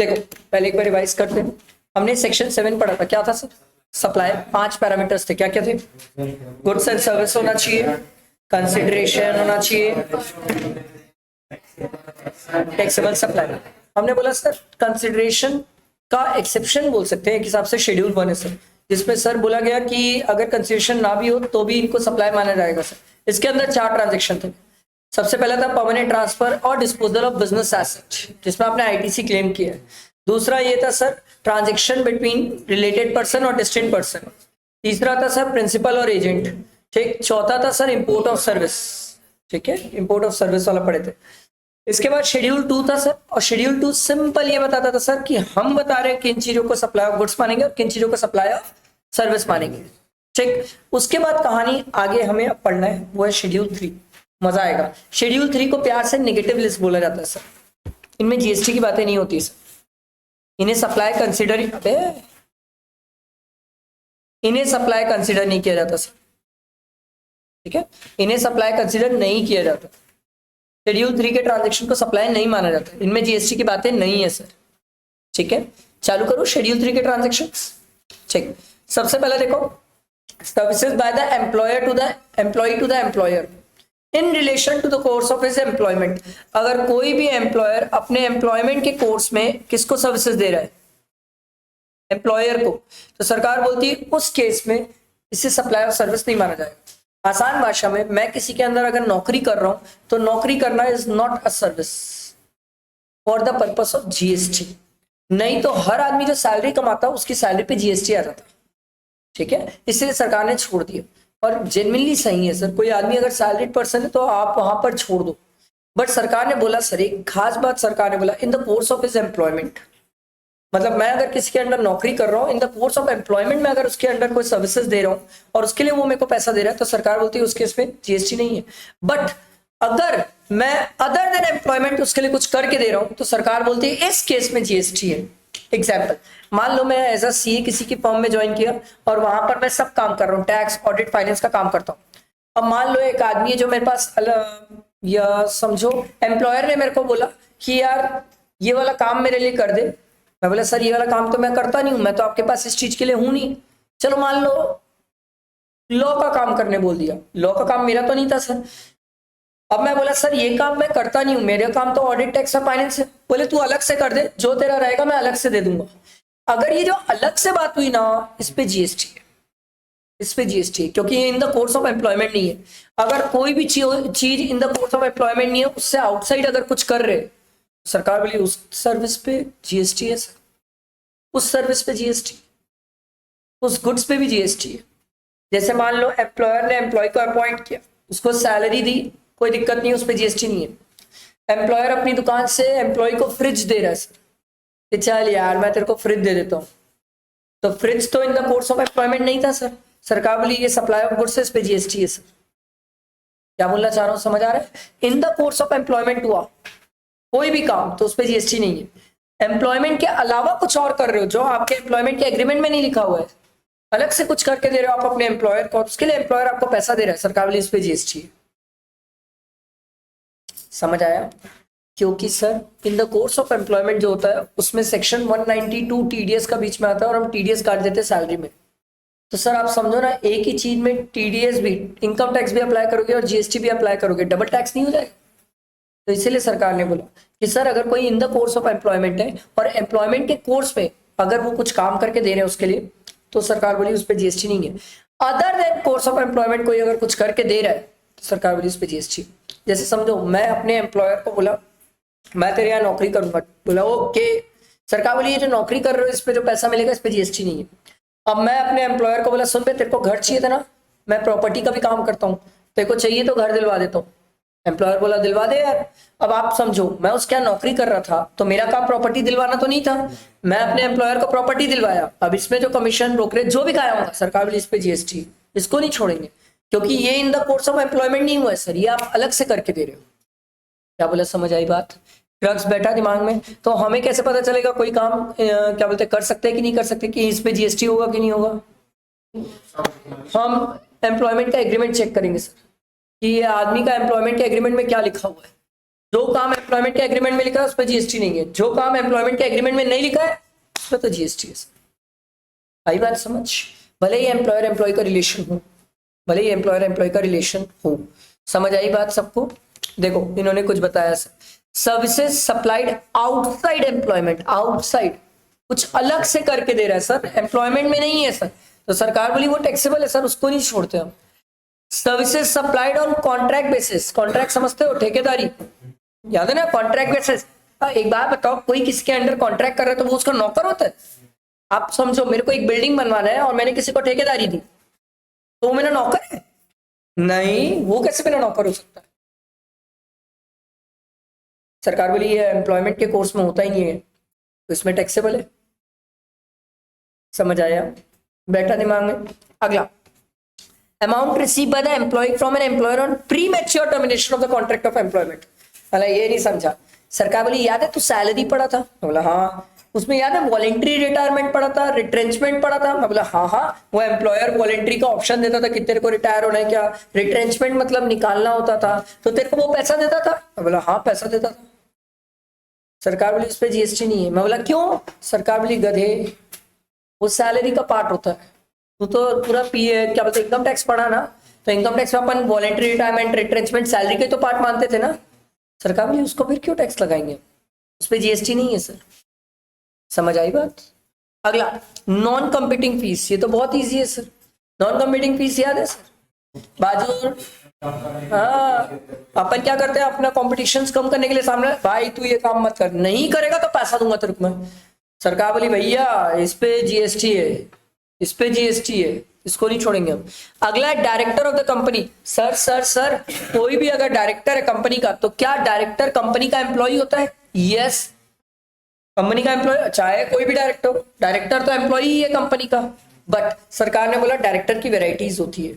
देखो पहले एक बार रिवाइज करते हैं। हमने सेक्शन 7 पढ़ा था, क्या था सर? सप्लाई। 5 पैरामीटर्स थे, क्या क्या थे? गुड्स एंड सर्विस होना चाहिए, कंसिडरेशन होना चाहिए, टैक्सेबल सप्लाई। हमने बोला सर कंसिडरेशन का एक्सेप्शन बोल सकते हैं एक हिसाब से शेड्यूल 1 है सर, जिसमें सर बोला गया कि अगर कंसिडरेशन ना भी हो तो भी इनको सप्लाई माना जाएगा सर। इसके अंदर 4 ट्रांजेक्शन थे। सबसे पहला था परमानेंट ट्रांसफर और डिस्पोजल ऑफ बिजनेस एसेट, जिसमें आपने आईटीसी क्लेम किया है। दूसरा ये था sir transaction between related person और डिस्टिंक्ट पर्सन। तीसरा था सर प्रिंसिपल और एजेंट, ठीक। चौथा था सर इंपोर्ट ऑफ सर्विस, ठीक है, इंपोर्ट ऑफ सर्विस वाला पढ़े थे। इसके बाद शेड्यूल 2 था सर, और शेड्यूल 2 सिंपल ये बताता था सर कि हम बता रहे हैं किन चीजों को सप्लाई ऑफ गुड्स मानेंगे और किन चीजों को सप्लाई ऑफ सर्विस मानेंगे, ठीक। उसके बाद कहानी आगे हमें अब पढ़ना है, वो है शेड्यूल 3। मजा आएगा। शेड्यूल 3 को प्यार से नेगेटिव लिस्ट बोला जाता है सर। इनमें जीएसटी की बातें नहीं होती सर। इन्हें सप्लाई कंसिडर नहीं किया जाता सर, ठीक है। इन्हें सप्लाई कंसिडर नहीं किया जाता। शेड्यूल 3 के ट्रांजेक्शन को सप्लाई नहीं माना जाता, इनमें जीएसटी की बातें नहीं है सर, ठीक है। चालू करो शेड्यूल 3 के ट्रांजेक्शंस, ठीक। सबसे पहले देखो services by the employer to the employee to the employer in relation to the course of his employment. अगर कोई भी एम्प्लॉयर अपने एम्प्लॉयमेंट के कोर्स में किसको सर्विसेज दे रहा है? एम्प्लॉयर को। तो सरकार बोलती है उस केस में इसे सप्लाई ऑफ सर्विस नहीं माना जाएगा। आसान भाषा में, मैं किसी के अंदर अगर नौकरी कर रहा हूं तो नौकरी करना is not a service for the purpose of GST. नहीं तो हर आदमी जो सैलरी कमाता है उसकी सैलरी पे जीएसटी आ जाता है, ठीक है। इसलिए सरकार ने छोड़ दिया, और जेन्युइनली सही है सर। कोई आदमी अगर सैलरीड पर्सन है तो आप वहां पर छोड़ दो, बट सरकार ने बोला सर एक खास बात सरकार ने बोला, इन the course of his employment. मतलब मैं अगर किसी के अंडर नौकरी कर रहा हूँ, इन द कोर्स ऑफ एम्प्लॉयमेंट में अगर उसके अंडर कोई सर्विसेज दे रहा हूँ और उसके लिए वो मेरे को पैसा दे रहा है, तो सरकार बोलती है उस केस में जीएसटी नहीं है। बट अगर मैं अदर देन एम्प्लॉयमेंट उसके लिए कुछ करके दे रहा हूँ तो सरकार बोलती है इस केस में जीएसटी है। एग्जाम्पल, मान लो मैं एज अ सीए किसी की फर्म में ज्वाइन किया और वहां पर मैं सब काम कर रहा हूँ, टैक्स ऑडिट फाइनेंस का काम करता हूँ। अब मान लो एक आदमी है जो मेरे पास, या समझो एम्प्लॉयर ने मेरे को बोला कि यार ये वाला काम मेरे लिए कर दे। मैं बोला सर ये वाला काम तो मैं करता नहीं हूं, मैं तो आपके पास इस चीज के लिए हूं नहीं। चलो मान लो लॉ का काम करने बोल दिया, लॉ का काम मेरा तो नहीं था सर। अब मैं बोला सर ये काम मैं करता नहीं हूं, मेरा काम तो ऑडिट टैक्स और फाइनेंस है। बोले तू अलग से कर दे, जो तेरा रहेगा मैं अलग से दे दूंगा। अगर ये जो अलग से बात हुई ना, इस पे जीएसटी है, इस पे जीएसटी है, क्योंकि ये इन द कोर्स ऑफ एम्प्लॉयमेंट नहीं है। अगर कोई भी चीज इन द कोर्स ऑफ एम्प्लॉयमेंट नहीं है, उससे आउटसाइड अगर कुछ कर रहे, सरकार बोली उस सर्विस पे जीएसटी है सर, उस सर्विस पे जीएसटी, उस गुड्स पे भी जीएसटी है। जैसे मान लो एम्प्लॉयर ने एम्प्लॉय को अपॉइंट किया, उसको सैलरी दी, कोई दिक्कत नहीं है, उस पे जीएसटी नहीं है। एम्प्लॉयर अपनी दुकान से एम्प्लॉय को फ्रिज दे रहा है सर, कि चल यार मैं तेरे को फ्रिज दे देता हूँ, तो फ्रिज तो इन द कोर्स ऑफ एम्प्लॉयमेंट नहीं था सर। सरकार बोली ये सप्लाई ऑफ गुड्स है, इस पे जीएसटी है सर। क्या बोलना चाह रहा हूँ, समझ आ रहा है? इन द कोर्स ऑफ एम्प्लॉयमेंट हुआ कोई भी काम तो उस पे जीएसटी नहीं है। एम्प्लॉयमेंट के अलावा कुछ और कर रहे हो जो आपके एम्प्लॉयमेंट के एग्रीमेंट में नहीं लिखा हुआ है, अलग से कुछ करके दे रहे हो आप अपने एम्प्लॉयर को, उसके लिए एम्प्लॉयर आपको पैसा दे रहा है, सरकार वाली इस पे जीएसटी है। समझ आया? क्योंकि sir in the course of employment जो होता है उसमें सेक्शन 192 टीडीएस का बीच में आता है, और हम टीडीएस काट देते हैं सैलरी में। तो सर आप समझो ना, एक ही चीज में टीडीएस भी, इनकम टैक्स भी अप्लाई करोगे और जीएसटी भी अप्लाई करोगे, डबल टैक्स नहीं हो जाएगा? तो इसीलिए सरकार ने बोला कि सर अगर कोई इन द कोर्स ऑफ एम्प्लॉयमेंट है और एम्प्लॉयमेंट के कोर्स में अगर वो कुछ काम करके दे रहे हैं उसके लिए, तो सरकार बोली उस पर जीएसटी नहीं है। Other than course of employment कोई अगर कुछ करके दे रहा है तो सरकार बोली उस पर जीएसटी। जैसे समझो मैं अपने एम्प्लॉयर को बोला मैं तेरे यहाँ नौकरी करूंगा, बोला ओके, सरकार बोली ये जो नौकरी कर रहे हो इस पे जो पैसा मिलेगा इस पे जीएसटी नहीं है। अब मैं अपने एम्प्लॉयर को बोला सुन पे तेरे को घर चाहिए था ना, मैं प्रॉपर्टी का भी काम करता हूँ, तेरे को चाहिए तो घर दिलवा देता हूँ। एम्प्लॉयर बोला दिलवा दे यार। अब आप समझो मैं उसके यहाँ नौकरी कर रहा था तो मेरा काम प्रॉपर्टी दिलवाना तो नहीं था, मैं अपने एम्प्लॉयर को प्रॉपर्टी दिलवाया। अब इसमें जो कमीशन ब्रोकरेज जो भी खाया होगा सरकार बोली इस पे जीएसटी, इसको नहीं छोड़ेंगे, क्योंकि ये इन द कोर्स ऑफ एम्प्लॉयमेंट नहीं हुआ है सर, ये आप अलग से करके दे रहे हो। क्या बोला, समझ आई बात? ड्रग्स बैठा दिमाग में? तो हमें कैसे पता चलेगा कोई काम क्या बोलते कर सकते हैं कि नहीं कर सकते, कि इस पे जीएसटी होगा कि नहीं होगा? हम एम्प्लॉयमेंट का एग्रीमेंट चेक करेंगे सर कि ये आदमी का एम्प्लॉयमेंट के एग्रीमेंट में क्या लिखा हुआ है। जो काम एम्प्लॉयमेंट के एग्रीमेंट में लिखा है उस पर जीएसटी नहीं है, जो काम एम्प्लॉयमेंट के एग्रीमेंट में नहीं लिखा है उस पर तो जीएसटी है। आई बात समझ? भले ही एम्प्लॉयर एम्प्लॉय का रिलेशन हो, भले ही एम्प्लॉयर एम्प्लॉय का रिलेशन हो, समझ आई बात सबको? देखो इन्होंने कुछ बताया sir, services supplied outside employment, outside कुछ अलग से करके दे रहा है सर, एम्प्लॉयमेंट में नहीं है सर, तो सरकार बोली वो टैक्सेबल है सर, उसको नहीं छोड़ते हम। Services supplied on contract basis, contract समझते हो, ठेकेदारी, याद है ना, कॉन्ट्रैक्ट बेसिस। एक बात बताओ, कोई किसके अंडर कॉन्ट्रैक्ट कर रहा है तो वो उसका नौकर होता है? आप समझो मेरे को एक बिल्डिंग बनवाना है और मैंने किसी को ठेकेदारी दी, तो वो मेरा नौकर है? नहीं, वो कैसे मेरा नौकर हो सकता है? सरकार बोली ये एम्प्लॉयमेंट के कोर्स में होता ही नहीं है, तो इसमें टैक्सेबल है। समझ आया? बैठा दिमाग में? अगला, amount receive by the employee from an employer on premature termination of the contract of employment. मतलब ये नहीं समझा। सरकार बोली याद है तू सैलरी पढ़ा था? बोला हाँ। उसमें याद है वॉलेंट्री रिटायरमेंट पढ़ा था, रिट्रेंचमेंट पढ़ा था? मैं बोला हाँ हाँ, वो एम्प्लॉयर वॉलेंट्री का ऑप्शन देता था कि तेरे को रिटायर होना है क्या, रिट्रेंचमेंट मतलब निकालना होता था, तो तेरे को वो पैसा देता था? मैं बोला हाँ पैसा देता था। सरकार बोली उस पर जीएसटी नहीं है। मैं बोला क्यों? सरकार बोली गधे, वो सैलरी का पार्ट होता है, तू तो पूरा क्या बोलते इनकम टैक्स पढ़ा ना, तो इनकम टैक्स में अपन वॉलेंट्री रिटायरमेंट रिट्रेंचमेंट सैलरी के तो पार्ट मानते थे ना। सरकार बोली उसको फिर क्यों टैक्स लगाएंगे, उस पर जीएसटी नहीं है सर। समझ आई बात? अगला, नॉन कंपीटिंग फीस, ये तो बहुत इजी है सर। नॉन कंपीटिंग फीस याद है सर? बाजू हाँ, अपन क्या करते हैं अपना कॉम्पिटिशन कम करने के लिए, सामने भाई तू ये काम मत कर, नहीं करेगा तो पैसा दूंगा तेरे को मैं। सरकार बोली भैया इस पे जीएसटी है, इस पे जीएसटी है, इसको नहीं छोड़ेंगे हम। अगला, director of the company. Sir sir sir, कोई भी अगर डायरेक्टर है कंपनी का, तो क्या डायरेक्टर कंपनी का एम्प्लॉय होता है? यस, कंपनी का एम्प्लॉय, चाहे कोई भी डायरेक्टर, डायरेक्टर तो एम्प्लॉय ही है कंपनी का। बट सरकार ने बोला डायरेक्टर की वेराइटीज होती है,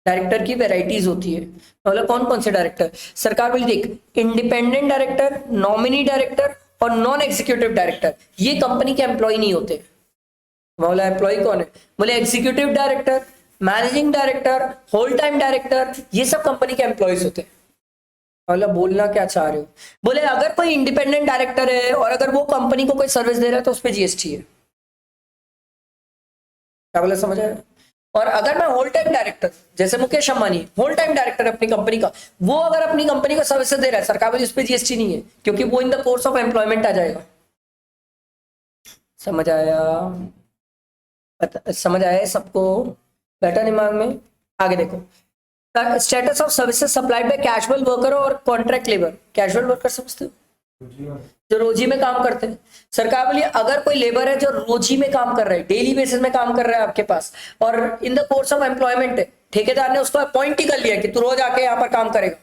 डायरेक्टर की वेराइटीज होती है। बोला कौन कौन से डायरेक्टर? सरकार बोली देख, इंडिपेंडेंट डायरेक्टर, नॉमिनी डायरेक्टर और नॉन एग्जीक्यूटिव डायरेक्टर, ये कंपनी के एम्प्लॉय नहीं होते। बोला एम्प्लॉय कौन है? बोले executive director, managing director, whole time director, ये सब कंपनी के एम्प्लॉयज होते हैं। बोला बोलना क्या चाह रहे हो? बोले अगर कोई इंडिपेंडेंट डायरेक्टर है और अगर वो कंपनी को कोई सर्विस दे रहा है तो उस पर जीएसटी है। क्या बोला, समझ आया? और अगर मैं होल टाइम डायरेक्टर, जैसे Mukesh Ambani whole time director अपनी कंपनी का, वो अगर अपनी कंपनी को सर्विसेज दे रहा है, सरकार बोली उस पर जीएसटी नहीं है, क्योंकि वो in the course of employment आ जाएगा। समझ आया? समझ आया सबको? बैठा दिमाग में? आगे देखो, status of services supplied by casual worker और कॉन्ट्रैक्ट लेबर। कैजुअल वर्कर समझते हो, जो रोजी में काम करते हैं। सरकार बोली अगर कोई लेबर है जो रोजी में काम कर रहा है, डेली बेसिस में काम कर रहा है आपके पास, और इन द कोर्स ऑफ एम्प्लॉयमेंट है, ठेकेदार ने उसको अपॉइंट ही कर लिया कि तू रोज आके यहाँ पर काम करेगा,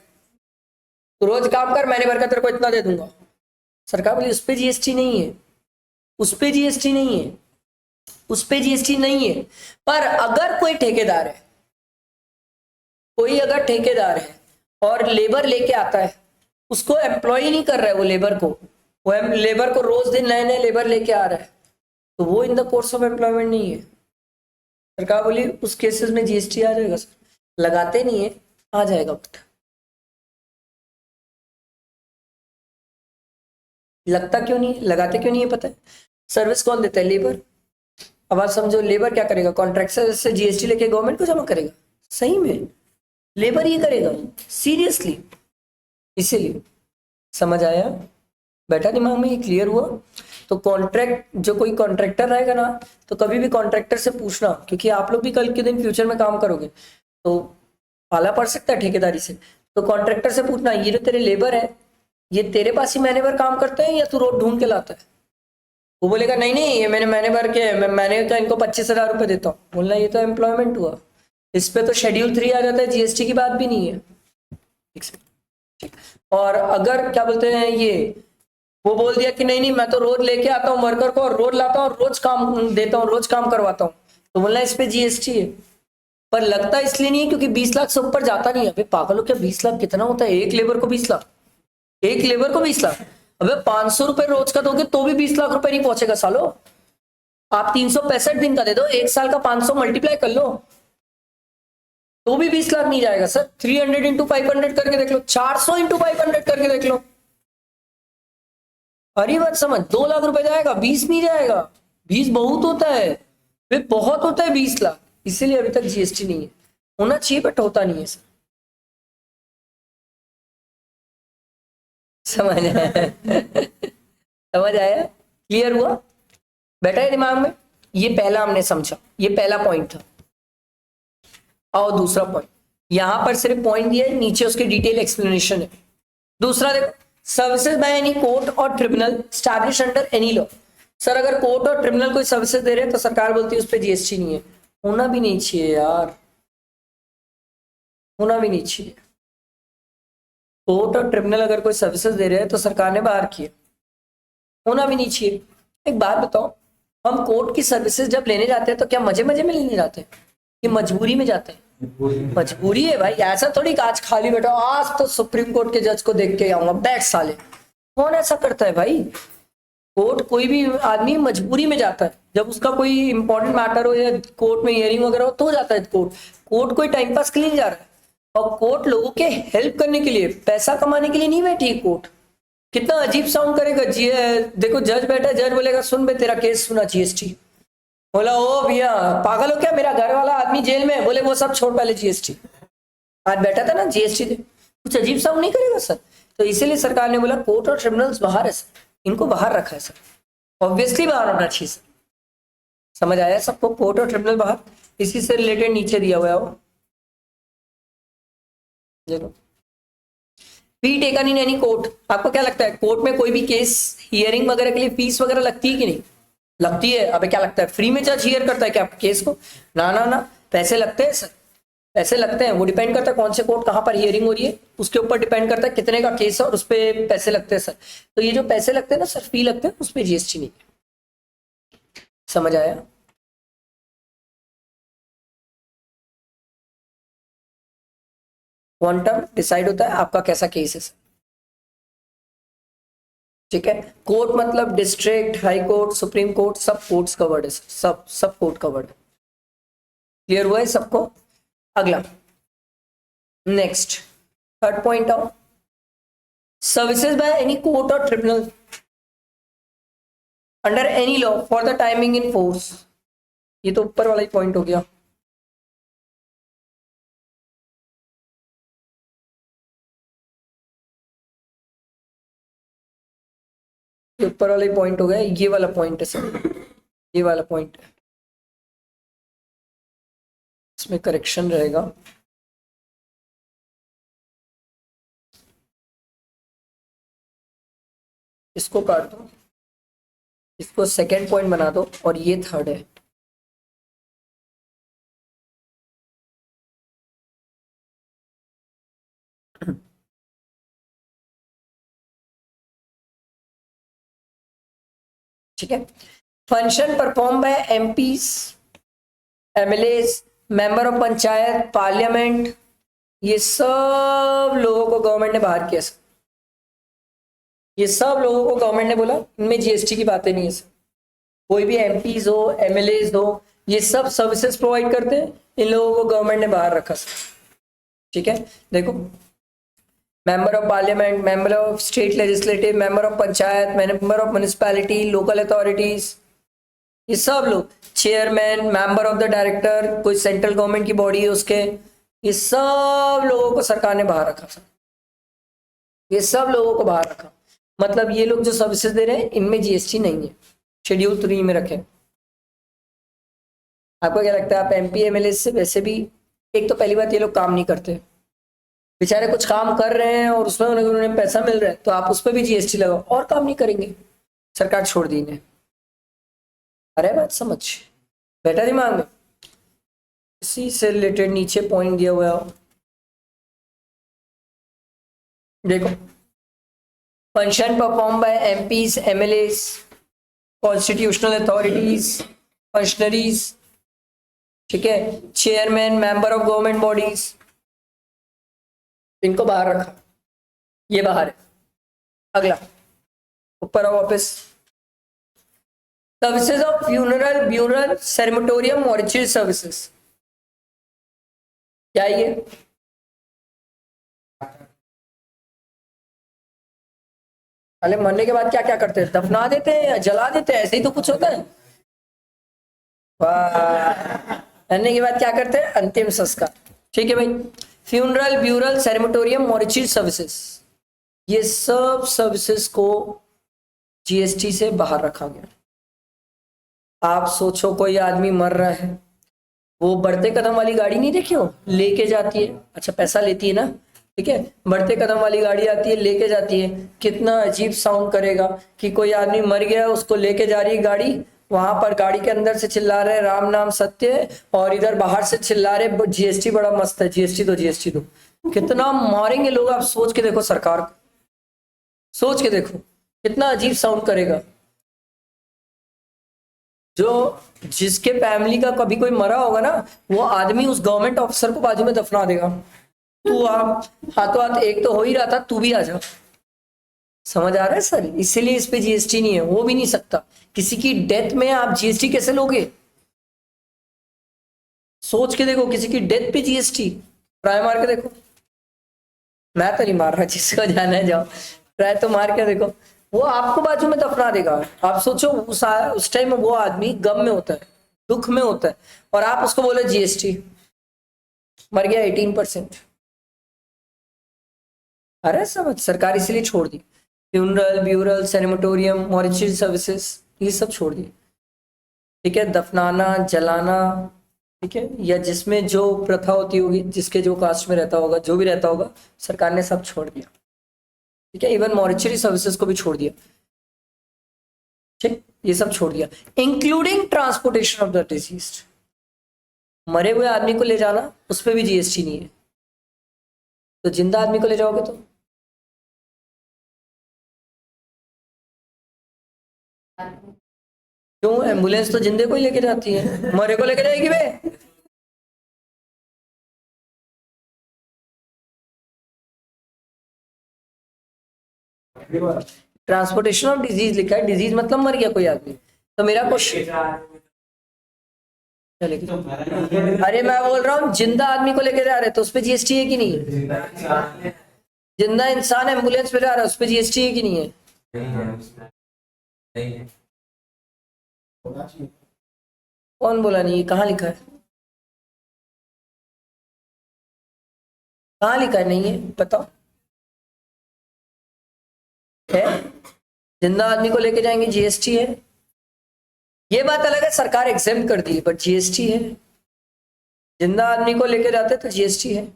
तू रोज काम कर, मैंने भर कर तेरे को इतना दे दूंगा। सरकार बोली उस पर जीएसटी नहीं है, उस पर जीएसटी नहीं है, उस पर जीएसटी नहीं है। पर अगर कोई ठेकेदार है, कोई अगर ठेकेदार है और लेबर लेके आता है, उसको एम्प्लॉय नहीं कर रहा है वो लेबर को, वो लेबर को रोज दिन नए नए लेबर लेके आ रहा है, तो वो in the course of employment नहीं है। सरकार बोली उस केसेस में जीएसटी आ जाएगा सर। लगाते नहीं है, आ जाएगा वक्त। लगता क्यों नहीं, लगाते क्यों नहीं है पता है? सर्विस कौन देता है? लेबर। अब आप समझो लेबर क्या करेगा, कॉन्ट्रैक्ट से जीएसटी लेके गवर्नमेंट को जमा करेगा? सही में लेबर ही करेगा, सीरियसली। इसीलिए समझ आया? बैठा दिमाग में? ये क्लियर हुआ? तो कॉन्ट्रैक्ट, जो कोई कॉन्ट्रैक्टर रहेगा ना, तो कभी भी कॉन्ट्रैक्टर से पूछना, क्योंकि आप लोग भी कल के दिन फ्यूचर में काम करोगे तो पाला पड़ सकता है ठेकेदारी से, तो कॉन्ट्रैक्टर से पूछना ये जो तेरे लेबर है, ये तेरे पास ही महीने भर काम करते हैं या तू रोज ढूंढ के लाता है? वो बोलेगा नहीं नहीं ये मैंने महीने भर के, मैंने का इनको 25,000 रुपये देता हूँ। बोलना ये तो एम्प्लॉयमेंट हुआ, इस पे तो शेड्यूल 3 आ जाता है, जीएसटी की बात भी नहीं है। ठीक। और अगर क्या बोलते हैं ये, वो बोल दिया कि नहीं नहीं मैं तो रोज लेके आता हूँ वर्कर को और रोज लाता हूँ, रोज काम देता हूँ, रोज काम करवाता हूँ, तो बोलना इस पे जीएसटी है। पर लगता इसलिए नहीं है क्योंकि 20 लाख से ऊपर जाता नहीं है। अबे पागल हो क्या, 20 लाख कितना होता है? एक लेबर को 20 लाख, एक लेबर को 20 लाख। अबे 500 रुपए रोज का दोगे तो भी 20 लाख रुपए नहीं पहुंचेगा सालो। आप 365 दिन का दे दो, एक साल का 500 मल्टीप्लाई कर लो, तो भी 20 लाख नहीं जाएगा सर। 300 इंटू 500 करके देख लो, 400 इंटू 500 करके देख लो। अरे बात समझ, 2 लाख रुपए जाएगा, 20 नहीं जाएगा। 20 बहुत होता है, फिर बहुत होता है 20 लाख, इसीलिए अभी तक जीएसटी नहीं है। होना चाहिए बट होता नहीं है सर। समझ आया? समझ आया? क्लियर हुआ? बैठा है दिमाग में? ये पहला हमने समझा, ये पहला पॉइंट था। और दूसरा पॉइंट, यहां पर सिर्फ पॉइंट दिया है, नीचे उसके डिटेल एक्सप्लेनेशन है। दूसरा देखो, सर्विसेज बाय एनी कोर्ट और tribunal establish under any law. Sir अगर कोर्ट और ट्रिब्यूनल कोई सर्विसेज दे रहे हैं तो सरकार बोलती है उस पर जीएसटी नहीं है। होना भी नहीं चाहिए यार, होना भी नहीं चाहिए। कोर्ट और ट्रिब्यूनल अगर कोई सर्विसेज दे रहे हैं तो सरकार ने बाहर किया, होना भी नहीं चाहिए। एक बात बताओ, हम कोर्ट की सर्विसेज जब लेने जाते हैं तो क्या मजे मजे में लेने जाते हैं कि मजबूरी में जाते हैं? मजबूरी है भाई, ऐसा थोड़ी कि आज खाली बैठा आज तो सुप्रीम कोर्ट के जज को देख के आऊंगा, बैठ साले। कौन ऐसा करता है भाई? कोर्ट कोई भी आदमी मजबूरी में जाता है, जब उसका कोई इंपॉर्टेंट मैटर हो या कोर्ट में हियरिंग वगैरह हो तो जाता है कोर्ट। कोर्ट कोई टाइम पास के लिए नहीं जा रहा है, और कोर्ट लोगों के हेल्प करने के लिए, पैसा कमाने के लिए नहीं बैठी है कोर्ट। कितना अजीब साउंड करेगा जी। देखो जज बैठा है, जज बोलेगा सुन बे तेरा केस सुना जीएसटी। बोला ओ भैया पागल हो क्या, मेरा घर वाला आदमी जेल में है। बोले वो सब छोड़ पहले जीएसटी। आज बैठा था ना जीएसटी दे, कुछ अजीब साउंड नहीं करेगा सर। तो इसीलिए सरकार ने बोला कोर्ट और ट्रिब्यूनल्स बाहर है सर, इनको बाहर रखा है सर। ऑब्वियसली बाहर होना चाहिए सर। समझ आया सबको? कोर्ट और ट्रिब्यूनल बाहर, इसी से रिलेटेड नीचे दिया हुआ है वो देखो, फी टेकन इन एनी कोर्ट। आपको क्या लगता है कोर्ट में कोई भी केस हियरिंग वगैरह के लिए फीस वगैरह लगती है कि नहीं? लगती है। अबे क्या लगता है फ्री में जज हियर करता है क्या आपके केस को? ना ना ना, पैसे लगते हैं सर, पैसे लगते हैं। वो डिपेंड करता है कौन से कोर्ट कहां पर हियरिंग हो रही है, उसके ऊपर डिपेंड करता है कितने का केस है और उस पर पैसे लगते हैं सर। तो ये जो पैसे लगते हैं ना सर, फी लगते हैं, उस पर जीएसटी नहीं है। समझ आया? क्वांटम डिसाइड होता है आपका कैसा केस है सर। ठीक है, कोर्ट मतलब district, high court, supreme court, सब कोर्ट्स कवर्ड है सर, सब कोर्ट कवर्ड है। क्लियर हुआ है सबको? अगला next third point of services by any court और tribunal under any law for the timing in force. ये तो ऊपर वाला ही पॉइंट हो गया। ये ऊपर वाला ही पॉइंट हो गया, ये वाला पॉइंट है सर, ये वाला पॉइंट है, इसमें करेक्शन रहेगा। इसको काट दो, इसको सेकेंड पॉइंट बना दो और ये थर्ड है। ठीक है, function perform by MPs, MLA, member of panchayat, parliament, ये सब लोगों को गवर्नमेंट ने बाहर किया सर। ये सब लोगों को गवर्नमेंट ने बोला इनमें जीएसटी की बातें नहीं है सर। कोई भी एमपीज हो, एमएलए हो, ये सब सर्विसेज प्रोवाइड करते हैं, इन लोगों को गवर्नमेंट ने बाहर रखा सर। ठीक है, देखो member of parliament, member of state legislative, member of panchayat, member of municipality, local authorities, ये सब लोग, chairman, member of the director, कोई सेंट्रल गवर्नमेंट की बॉडी है उसके, ये सब लोगों को सरकार ने बाहर रखा सर। ये सब लोगों को बाहर रखा, मतलब ये लोग जो सर्विसेज दे रहे हैं इनमें जीएसटी नहीं है, शेड्यूल 3 में रखे। आपको क्या लगता है आप एमपी एमएलए से वैसे भी, एक तो पहली बात ये लोग काम नहीं करते, बेचारे कुछ काम कर रहे हैं और उसमें उन्हें पैसा मिल रहा है, तो आप उस पर भी जीएसटी लगाओ और काम नहीं करेंगे, सरकार छोड़ दी इन्हें। अरे बात समझ बैठा दिमाग में? इसी से रिलेटेड नीचे पॉइंट दिया हुआ है देखो, function perform by MPs, MLAs, constitutional authorities, functionaries, ठीक है, chairman, member of government bodies, इनको बाहर रखा, ये बाहर है। अगला ऊपर office, services of funeral, burial, crematorium, mortuary services. क्या ये अरे मरने के बाद क्या क्या करते हैं, दफना देते हैं या जला देते हैं, ऐसे ही तो कुछ होता है। वाह, मरने के बाद क्या करते हैं, अंतिम संस्कार। ठीक है भाई, funeral, burial, crematorium, mortuary services, ये सब सर्विसेज को जीएसटी से बाहर रखा गया। आप सोचो कोई आदमी मर रहा है, वो बढ़ते कदम वाली गाड़ी नहीं देखी हो, लेके जाती है, अच्छा पैसा लेती है ना, ठीक है, बढ़ते कदम वाली गाड़ी आती है लेके जाती है, कितना अजीब साउंड करेगा कि कोई आदमी मर गया उसको लेके जा रही है गाड़ी, वहां पर गाड़ी के अंदर से चिल्ला रहे राम नाम सत्य है, और इधर बाहर से चिल्ला रहे जीएसटी बड़ा मस्त है, जीएसटी दो, जीएसटी दो। कितना मारेंगे लोग, आप सोच के देखो, सरकार को सोच के देखो कितना अजीब साउंड करेगा। जो जिसके फैमिली का कभी कोई मरा होगा ना, वो आदमी उस गवर्नमेंट ऑफिसर को बाजू में दफना देगा, तू आप हाथों हाथ, एक तो हो ही रहा था, तू भी आ जा। समझ आ रहा है सर, इसीलिए इस पे जीएसटी नहीं है, वो भी नहीं सकता। किसी की डेथ में आप जीएसटी कैसे लोगे, सोच के देखो, किसी की डेथ पे जीएसटी, ट्राई मार के देखो। मैं तो नहीं मार रहा, जिसको जाना है जाओ, ट्राई तो मार के देखो, वो आपको बाजू में दफना देगा। आप सोचो उस टाइम वो आदमी गम में होता है, दुख में होता है, और आप उसको बोले जीएसटी, मर गया 18%। अरे समझ, सरकार इसीलिए छोड़ दी, funeral, burial, crematorium, mortuary services, ये सब छोड़ दिए। ठीक है, दफनाना, जलाना, ठीक है, या जिसमें जो प्रथा होती होगी, जिसके जो कास्ट में रहता होगा, जो भी रहता होगा, सरकार ने सब छोड़ दिया। ठीक है, इवन मॉर्चरी सर्विसेज को भी छोड़ दिया। ठीक, ये सब छोड़ दिया, including transportation of the deceased. मरे हुए आदमी को ले जाना, उस पर भी जीएसटी नहीं है, तो जिंदा आदमी को ले जाओगे तो क्यों, एम्बुलेंस तो जिंदे को ही लेके जाती है, मरे को लेके जाएगी बे। ट्रांसपोर्टेशन ऑफ डिजीज लिखा है, डिजीज मतलब मर गया कोई आदमी, तो मेरा क्वेश्चन, अरे मैं बोल रहा हूँ जिंदा आदमी को लेके जा रहे तो उस पर जीएसटी है कि नहीं, जिंदा इंसान एम्बुलेंस पे जा रहा है उस पर जीएसटी है कि नहीं है, कौन बोला नहीं, कहाँ लिखा है, कहाँ लिखा है, नहीं है बताओ, है जिंदा आदमी को लेके जाएंगे जीएसटी है, ये बात अलग है, सरकार एग्जेम्प्ट कर दी है, बट जीएसटी है। जिंदा आदमी को लेके जाते तो जीएसटी है,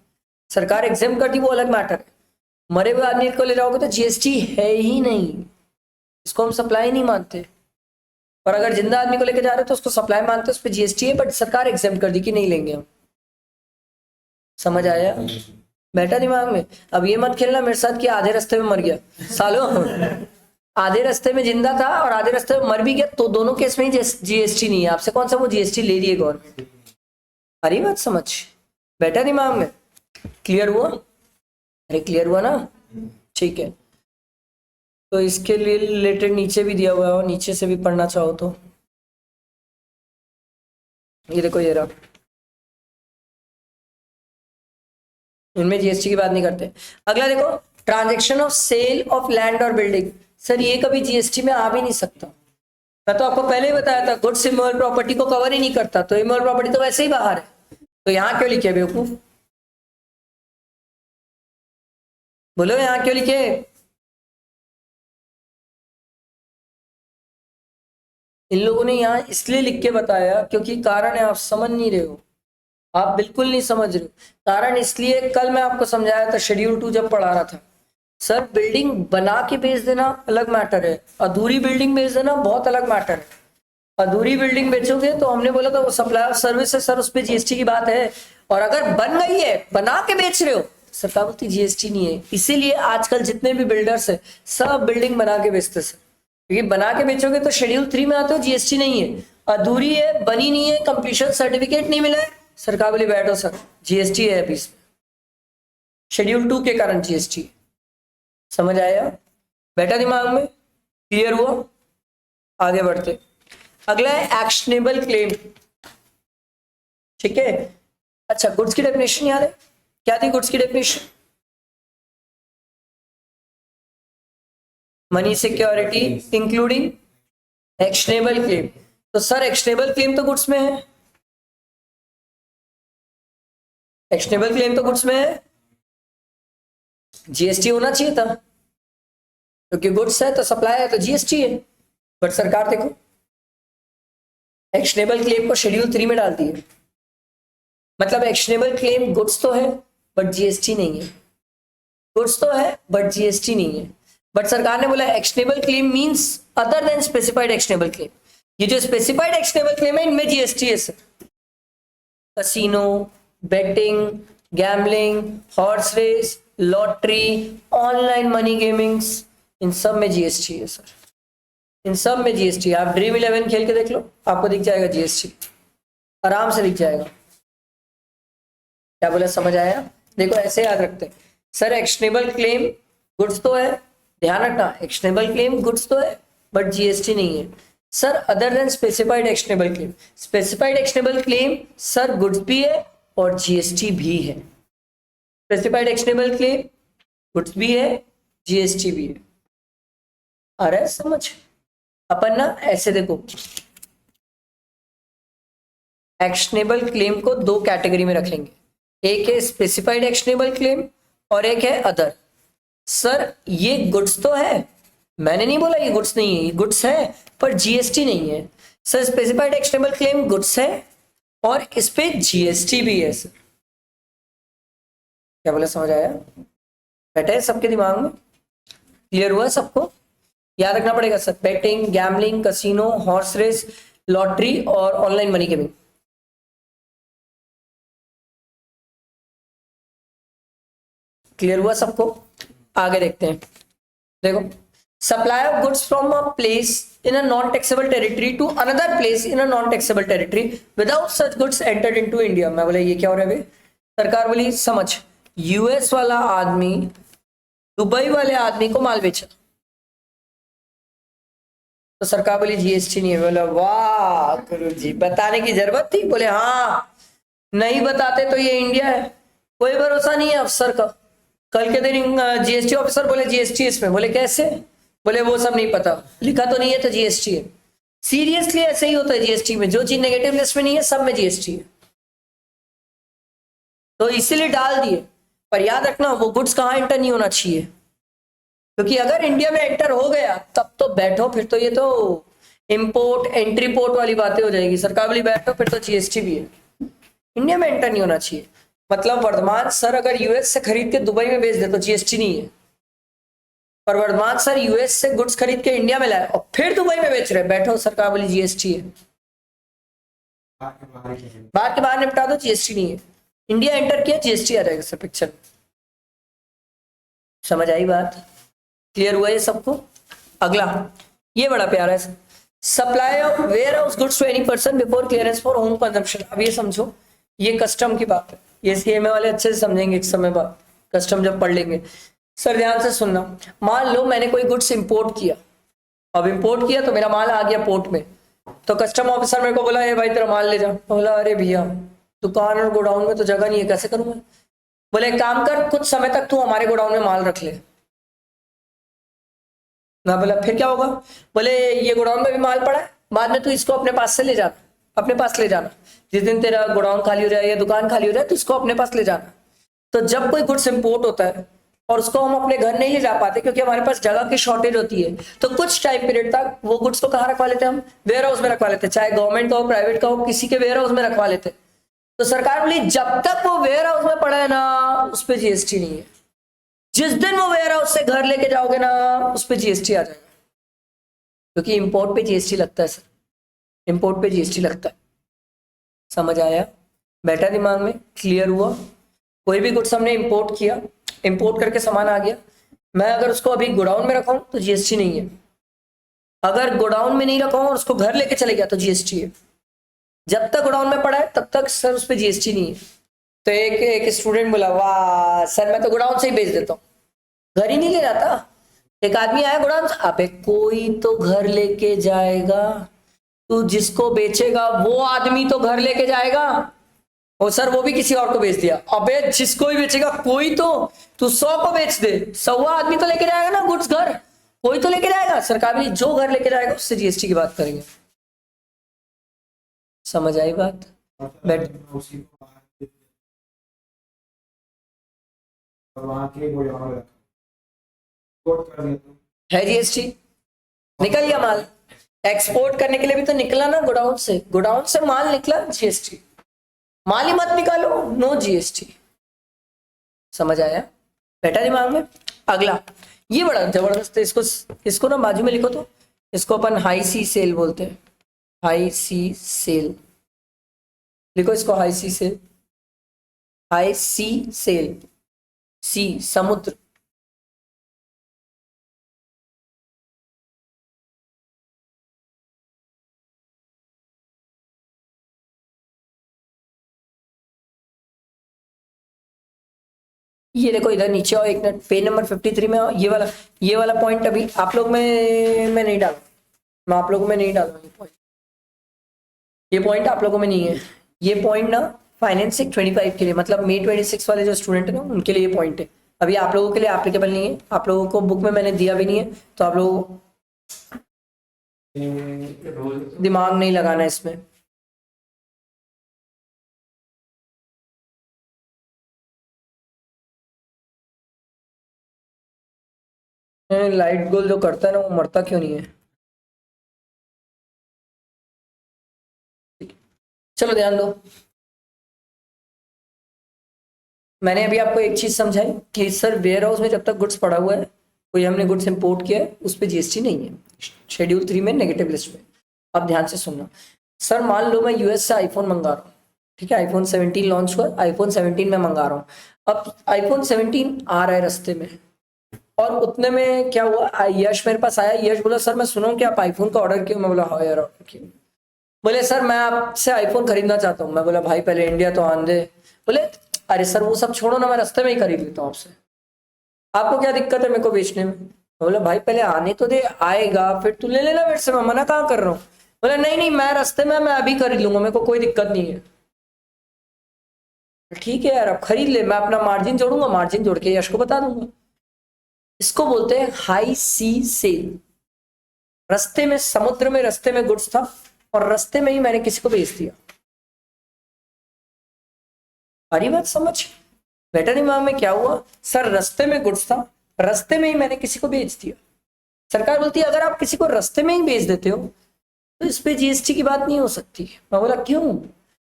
सरकार एग्जेम्प्ट कर दी, वो अलग मैटर है। मरे हुए आदमी को ले जाओगे तो जीएसटी है ही नहीं, इसको हम सप्लाई नहीं मानते। पर अगर जिंदा आदमी को लेके जा रहे हो तो उसको सप्लाई मानते, उस पर जीएसटी है, बट सरकार एग्जेम्प्ट कर दी कि नहीं लेंगे हम। समझ आया, बैठा दिमाग में। अब ये मत खेलना मेरे साथ कि आधे रास्ते में मर गया, सालो आधे रास्ते में जिंदा था और आधे रास्ते में मर भी गया, तो दोनों केस में ही जीएसटी नहीं है, आपसे कौन सा वो जीएसटी ले रही है गवर्नमेंट। अरे बात समझ, बैठा दिमाग में, क्लियर हुआ, अरे क्लियर हुआ ना, ठीक है। तो इसके लिए रिलेटेड नीचे भी दिया हुआ है, और नीचे से भी पढ़ना चाहो तो ये देखो, ये रहा, इनमें जीएसटी की बात नहीं करते। अगला देखो, transaction of sale of land और बिल्डिंग, सर ये कभी जीएसटी में आ भी नहीं सकता, मैं तो आपको पहले ही बताया था, गुड्स इमोबल प्रॉपर्टी को कवर ही नहीं करता, तो इमोबल प्रॉपर्टी तो वैसे ही बाहर है, तो यहाँ क्यों लिखे बेवकूफ, बोलो यहाँ क्यों लिखे, इन लोगों ने यहाँ इसलिए लिख के बताया क्योंकि कारण है, आप समझ नहीं रहे हो, आप बिल्कुल नहीं समझ रहे हो। कारण इसलिए, कल मैं आपको समझाया था शेड्यूल 2 जब पढ़ा रहा था, सर बिल्डिंग बना के बेच देना अलग मैटर है, अधूरी बिल्डिंग बेच देना बहुत अलग मैटर है। अधूरी बिल्डिंग बेचोगे तो हमने बोला था वो सप्लाई ऑफ सर्विस है सर, उस पर जीएसटी की बात है, और अगर बन गई है, बना के बेच रहे हो, सरकार बोलती जीएसटी नहीं है। इसीलिए आजकल जितने भी बिल्डर्स है सब बिल्डिंग बना के बेचते सर, क्योंकि बना के बेचोगे तो शेड्यूल 3 में आते हो, जीएसटी नहीं है, अधूरी है, बनी नहीं है, कंप्लीशन सर्टिफिकेट नहीं मिला है, सरकार बोली बैठो सर जीएसटी है अभी इसमें, शेड्यूल 2 के कारण जीएसटी। समझ आया, बैठा दिमाग में, क्लियर हुआ, आगे बढ़ते। अगला है एक्शनेबल क्लेम, ठीक है, अच्छा, गुड्स की डेफिनेशन याद है? क्या थी गुड्स की definition? Money security including actionable claim. तो सर एक्शनेबल क्लेम तो गुड्स में है, एक्शनेबल क्लेम तो गुड्स में है, जीएसटी होना चाहिए था, क्योंकि गुड्स है तो सप्लाई है तो जीएसटी है। बट सरकार देखो एक्शनेबल क्लेम को शेड्यूल 3 में डालती है, मतलब एक्शनेबल क्लेम गुड्स तो है बट जीएसटी नहीं है, गुड्स तो है बट जीएसटी नहीं है। बट सरकार ने बोला actionable claim means other than specified actionable claim. ये जो स्पेसिफाइड एक्शनेबल क्लेम है इनमें जीएसटी है sir. Casino, betting, gambling, horse race, lottery, online money gamings, इन सब में जीएसटी है सर, इन सब में जीएसटी। आप ड्रीम 11 खेल के देख लो, आपको दिख जाएगा जीएसटी, आराम से दिख जाएगा। क्या बोला, समझ आया? देखो ऐसे याद रखते हैं सर, एक्शनेबल क्लेम गुड्स तो है, ध्यान रखना एक्शनेबल क्लेम गुड्स तो है बट जीएसटी नहीं है sir. Other than specified actionable claim, specified actionable claim sir goods भी है और जीएसटी भी है। स्पेसिफाइड एक्शनेबल क्लेम गुड्स भी है, जीएसटी भी है। आ रहा है समझ? अपन ना ऐसे देखो, एक्शनेबल क्लेम को दो कैटेगरी में रखेंगे, एक है स्पेसिफाइड एक्शनेबल क्लेम और एक है अदर। सर ये गुड्स तो है, मैंने नहीं बोला ये गुड्स नहीं है, ये गुड्स है पर जीएसटी नहीं है। Sir specified actionable claim goods है और इस पे जीएसटी भी है सर। क्या बोला, समझ आया? बैठे है सबके दिमाग में? क्लियर हुआ सबको? याद रखना पड़ेगा sir, betting, gambling, casino, horse race, lottery और ऑनलाइन मनी गेमिंग। क्लियर हुआ सबको? आगे देखते हैं। देखो, supply of goods from a place in a non taxable territory to another place in a non taxable territory without such goods entered into India. मैं बोला ये क्या हो रहा है भाई? सरकार बोली समझ, यूएस वाला आदमी दुबई वाले आदमी को माल बेचा तो सरकार बोली जीएसटी नहीं है। बोला वाह गुरु जी, बताने की जरूरत थी? बोले हाँ, नहीं बताते तो ये इंडिया है, कोई भरोसा नहीं है अफसर का। कल के दिन जीएसटी ऑफिसर बोले जीएसटी इसमें, बोले कैसे? बोले वो सब नहीं पता, लिखा तो नहीं है तो जीएसटी है। सीरियसली ऐसे ही होता है जीएसटी में, जो चीज नेगेटिव लिस्ट में नहीं है सब में जीएसटी है, तो इसीलिए डाल दिए। पर याद रखना वो गुड्स कहाँ एंटर नहीं होना चाहिए, क्योंकि अगर इंडिया में एंटर हो गया तब तो बैठो, फिर तो ये तो इंपोर्ट एंट्री पोर्ट वाली बातें हो जाएगी। सरकार वाली बैठो, फिर तो जीएसटी भी है। इंडिया में एंटर नहीं होना चाहिए, मतलब वर्धमान सर अगर यूएस से खरीद के दुबई में बेच दे तो जीएसटी नहीं है, पर वर्धमान सर यूएस से गुड्स खरीद के इंडिया में लाए और फिर दुबई में बेच रहे, बैठो सरकार वाली जीएसटी है। बाहर के बाहर निपटा दो, जीएसटी नहीं है। इंडिया एंटर किया, जीएसटी आ जाएगा सर पिक्चर। समझ आई बात? क्लियर हुआ ये सबको? अगला ये बड़ा प्यारा है, supply of warehouse goods to any person before clearance for home consumption. अब ये समझो, ये कस्टम की बात है, ये सीएमए वाले अच्छे से समझेंगे एक समय बाद, कस्टम जब पढ़ लेंगे। सर ध्यान से सुनना, मान लो मैंने कोई गुड्स इंपोर्ट किया, अब इंपोर्ट किया तो मेरा माल आ गया पोर्ट में, तो कस्टम ऑफिसर मेरे को बोला ए भाई तेरा माल ले जा। बोला अरे भैया दुकान और गोडाउन में तो जगह नहीं है, कैसे करूंगा? बोले एक काम कर, कुछ समय तक तू हमारे गोडाउन में माल रख ले। मैं बोला फिर क्या होगा? बोले ये गोडाउन में भी माल पड़ा है, बाद में तू इसको अपने पास से ले जाना, अपने पास ले जाना, जिस दिन तेरा गोडाउन खाली हो जाए या दुकान खाली हो जाए तो इसको अपने पास ले जाना। तो जब कोई गुड्स इंपोर्ट होता है और उसको हम अपने घर नहीं ले जा पाते क्योंकि हमारे पास जगह की शॉर्टेज होती है, तो कुछ टाइम पीरियड तक वो गुड्स को कहाँ रखवा लेते हैं? हम वेयर हाउस में रखवा लेते हैं, चाहे गवर्नमेंट का हो प्राइवेट का हो, किसी के वेयर हाउस में रखवा लेते हैं। तो सरकार बोली जब तक वो वेयर हाउस में पड़ा है ना उस पर जीएसटी नहीं है, जिस दिन वो वेयर हाउस से घर लेके जाओगे ना उस पर जीएसटी आ जाएगा, क्योंकि इंपोर्ट पे जीएसटी लगता है सर, इंपोर्ट पे जीएसटी लगता है। समझ आया? बैठा दिमाग में? क्लियर हुआ? कोई भी गुड्स हमने इंपोर्ट किया, इंपोर्ट करके सामान आ गया, मैं अगर उसको अभी गोडाउन में रखा हूं तो जीएसटी नहीं है, अगर गोडाउन में नहीं रखा हूं और उसको घर लेके चले गया तो जीएसटी है। जब तक गोडाउन में पड़ा है तब तक सर उस पर जीएसटी नहीं है। तो एक स्टूडेंट बोला वाह सर मैं तो गोडाउन से ही बेच देता हूँ, घर ही नहीं ले जाता। एक आदमी आया गोडाउन से, अबे कोई तो घर लेके जाएगा, तू जिसको बेचेगा वो आदमी तो घर लेके जाएगा, और सर वो भी किसी और को बेच दिया। अबे जिसको भी बेचेगा कोई तो, तू 100 को बेच दे, 100 आदमी तो लेके जाएगा ना गुड्स घर, कोई तो लेके जाएगा। सरकार भी जो घर लेके जाएगा उससे जीएसटी की बात करेंगे। समझ आई बात? बेट है जीएसटी, निकल गया माल। एक्सपोर्ट करने के लिए भी तो निकला ना गोडाउन से माल निकला, जीएसटी। माल ही मत निकालो, नो जीएसटी। समझ आया? बैठा दिमाग में? अगला ये बड़ा जबरदस्त है, इसको ना बाजू में लिखो तो, इसको अपन हाई सी सेल बोलते हैं। हाई सी सेल लिखो इसको, हाई सी सेल। हाई सी सेल, सी समुद्र, ये देखो इधर नीचे आओ एक मिनट, पेज नंबर 53 में आओ। ये वाला पॉइंट अभी आप लोग में मैं नहीं डालूं, मैं आप लोगों में नहीं डालूंगा ये पॉइंट आप लोगों में नहीं है। ये पॉइंट ना फाइनेंस 25 के लिए, मतलब May 26 वाले जो स्टूडेंट है ना उनके लिए ये पॉइंट है। अभी आप लोगों के लिए एप्लीकेबल नहीं है, आप लोगों को बुक में मैंने दिया भी नहीं है, तो आप लोगों दिमाग नहीं लगाना इसमें। लाइट गोल जो करता है ना वो मरता क्यों नहीं है? चलो ध्यान दो, मैंने अभी आपको एक चीज समझाई कि सर वेयर हाउस में जब तक गुड्स पड़ा हुआ है, कोई हमने गुड्स इंपोर्ट किया है, उस पर जीएसटी नहीं है, शेड्यूल 3 में नेगेटिव लिस्ट में। अब ध्यान से सुनना, सर मान लो मैं यूएस से आईफोन मंगा रहा हूँ, ठीक है, आईफोन 17 लॉन्च हुआ, आईफोन 17 में मंगा रहा हूँ। अब आईफोन 17 आ रहा है रास्ते में, और उतने में क्या हुआ, यश मेरे पास आया। यश बोला सर मैं सुना कि आप आईफोन का ऑर्डर किया। मैं बोला हाँ यार ऑर्डर किया। बोले सर मैं आपसे आईफोन खरीदना चाहता हूँ। मैं बोला भाई पहले इंडिया तो आने दे। बोले अरे सर वो सब छोड़ो ना, मैं रास्ते में ही खरीद लेता हूँ आपसे, आपको क्या दिक्कत है मेरे को बेचने में? बोला भाई पहले आने तो दे, आएगा फिर तू ले लेना मेरे से, मैं मना कहाँ कर रहा हूँ। बोला नहीं नहीं मैं रास्ते में, मैं अभी खरीद लूंगा, मेरे को कोई दिक्कत नहीं है। ठीक है यार अब खरीद ले, मैं अपना मार्जिन जोड़ूंगा, मार्जिन जोड़ के यश को बता दूंगा। इसको बोलते हैं हाई सी सेल। रास्ते में, समुद्र में रास्ते में गुड्स था और रास्ते में ही मैंने किसी को बेच दिया। सारी बात समझ? बेटर दिमाग में क्या हुआ, सर रास्ते में गुड्स था, रास्ते में ही मैंने किसी को बेच दिया। सरकार बोलती है अगर आप किसी को रास्ते में ही बेच देते हो तो इस पे जीएसटी की बात नहीं हो सकती। मैं बोला क्यों?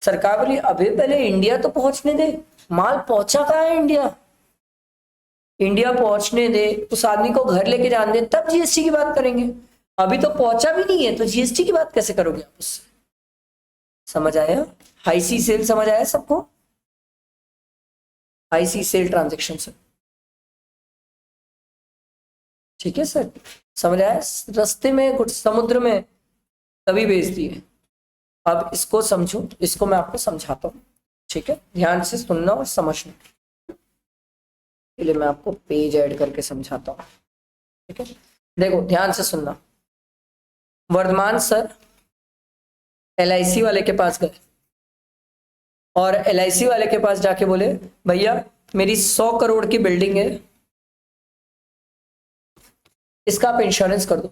सरकार बोली अभी पहले इंडिया तो पहुंचने दे, माल पहुंचा कहाँ है इंडिया, इंडिया पहुंचने दे, उस आदमी को घर लेके जान दे, तब जीएसटी की बात करेंगे। अभी तो पहुंचा भी नहीं है तो जीएसटी की बात कैसे करोगे आप उससे? समझ आया? हाई सी सेल समझ आया सबको? हाई सी सेल ट्रांजेक्शन से, ठीक है सर, समझ आया? रास्ते में कुछ समुद्र में तभी बेच दिए। अब इसको समझो, इसको मैं आपको समझाता हूँ, ठीक है, ध्यान से सुनना और समझना। इसलिए मैं आपको पेज ऐड करके समझाता हूँ, ठीक है। देखो ध्यान से सुनना, वर्धमान सर एलआईसी वाले के पास गए और एलआईसी वाले के पास जाके बोले भैया मेरी 100 करोड़ की बिल्डिंग है, इसका आप इंश्योरेंस कर दो।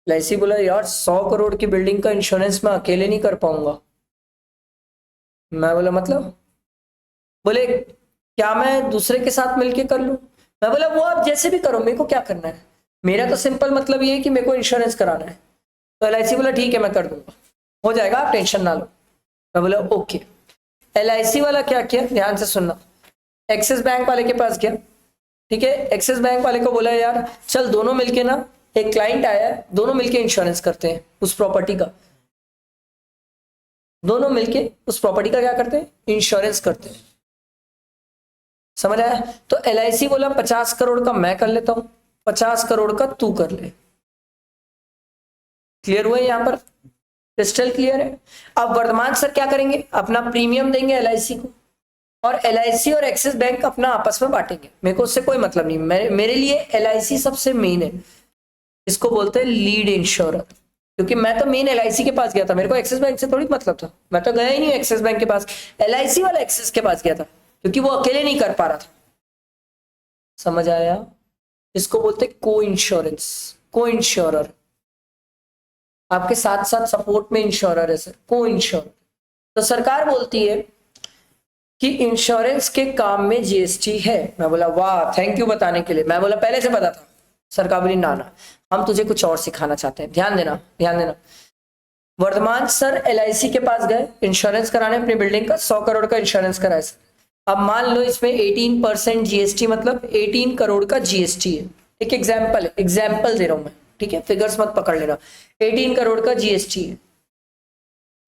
एलआईसी बोला यार 100 करोड़ की बिल्डिंग का इंश्योरेंस मैं अकेले नहीं कर पाऊंगा। मैं बोला मतलब? बोले क्या मैं दूसरे के साथ मिलके कर लूं? मैं बोला वो आप जैसे भी करो, मेरे को क्या करना है, मेरा तो सिंपल मतलब ये है कि मेरे को इंश्योरेंस कराना है। तो एलआईसी बोला ठीक है मैं कर दूंगा, हो जाएगा आप टेंशन ना लो। मैं बोला ओके। एलआईसी वाला क्या किया, ध्यान से सुनना, एक्सिस बैंक वाले के पास गया, ठीक है, एक्सिस बैंक वाले को बोला यार चल दोनों मिलके ना, एक क्लाइंट आया है, दोनों मिलके इंश्योरेंस करते हैं उस प्रॉपर्टी का, दोनों मिलके उस प्रॉपर्टी का क्या करते हैं, इंश्योरेंस करते हैं। समझ आया? तो एलआईसी बोला 50 करोड़ का मैं कर लेता हूं, 50 करोड़ का तू कर ले। क्लियर हुआ यहां पर? क्रिस्टल क्लियर है? अब वर्धमान सर क्या करेंगे, अपना प्रीमियम देंगे एलआईसी को, और एलआईसी और एक्सिस बैंक अपना आपस में बांटेंगे, मेरे को उससे कोई मतलब नहीं। मेरे लिए एलआईसी सबसे मेन है, इसको बोलते हैं लीड इंश्योरर। क्योंकि मैं तो मेन LIC के पास गया था, मेरे को एक्सिस बैंक से थोड़ी मतलब था, मैं तो गया ही नहीं एक्सिस बैंक के पास, LIC वाला एक्सिस के पास गया था, क्योंकि वो अकेले नहीं कर पा रहा था। समझ आया? इसको बोलते को इंश्योरेंस, को इंश्योरर, आपके साथ साथ सपोर्ट में इंश्योरर है सर, को इंश्योरर। तो सरकार बोलती है कि इंश्योरेंस के काम में GST है। मैं बोला वाह, थैंक यू बताने के लिए। मैं बोला पहले से पता था। सरकार बोली ना ना, हम तुझे कुछ और सिखाना चाहते हैं, ध्यान देना ध्यान देना। वर्धमान सर LIC के पास गए इंश्योरेंस कराने अपनी बिल्डिंग का, 100 करोड़ का इंश्योरेंस कराए सर। अब मान लो इसमें 18% GST, मतलब 18 करोड़ का GST है। एक एग्जाम्पल दे रहा हूं मैं, ठीक है, फिगर्स मत पकड़ लेना। 18 करोड़ का GST है,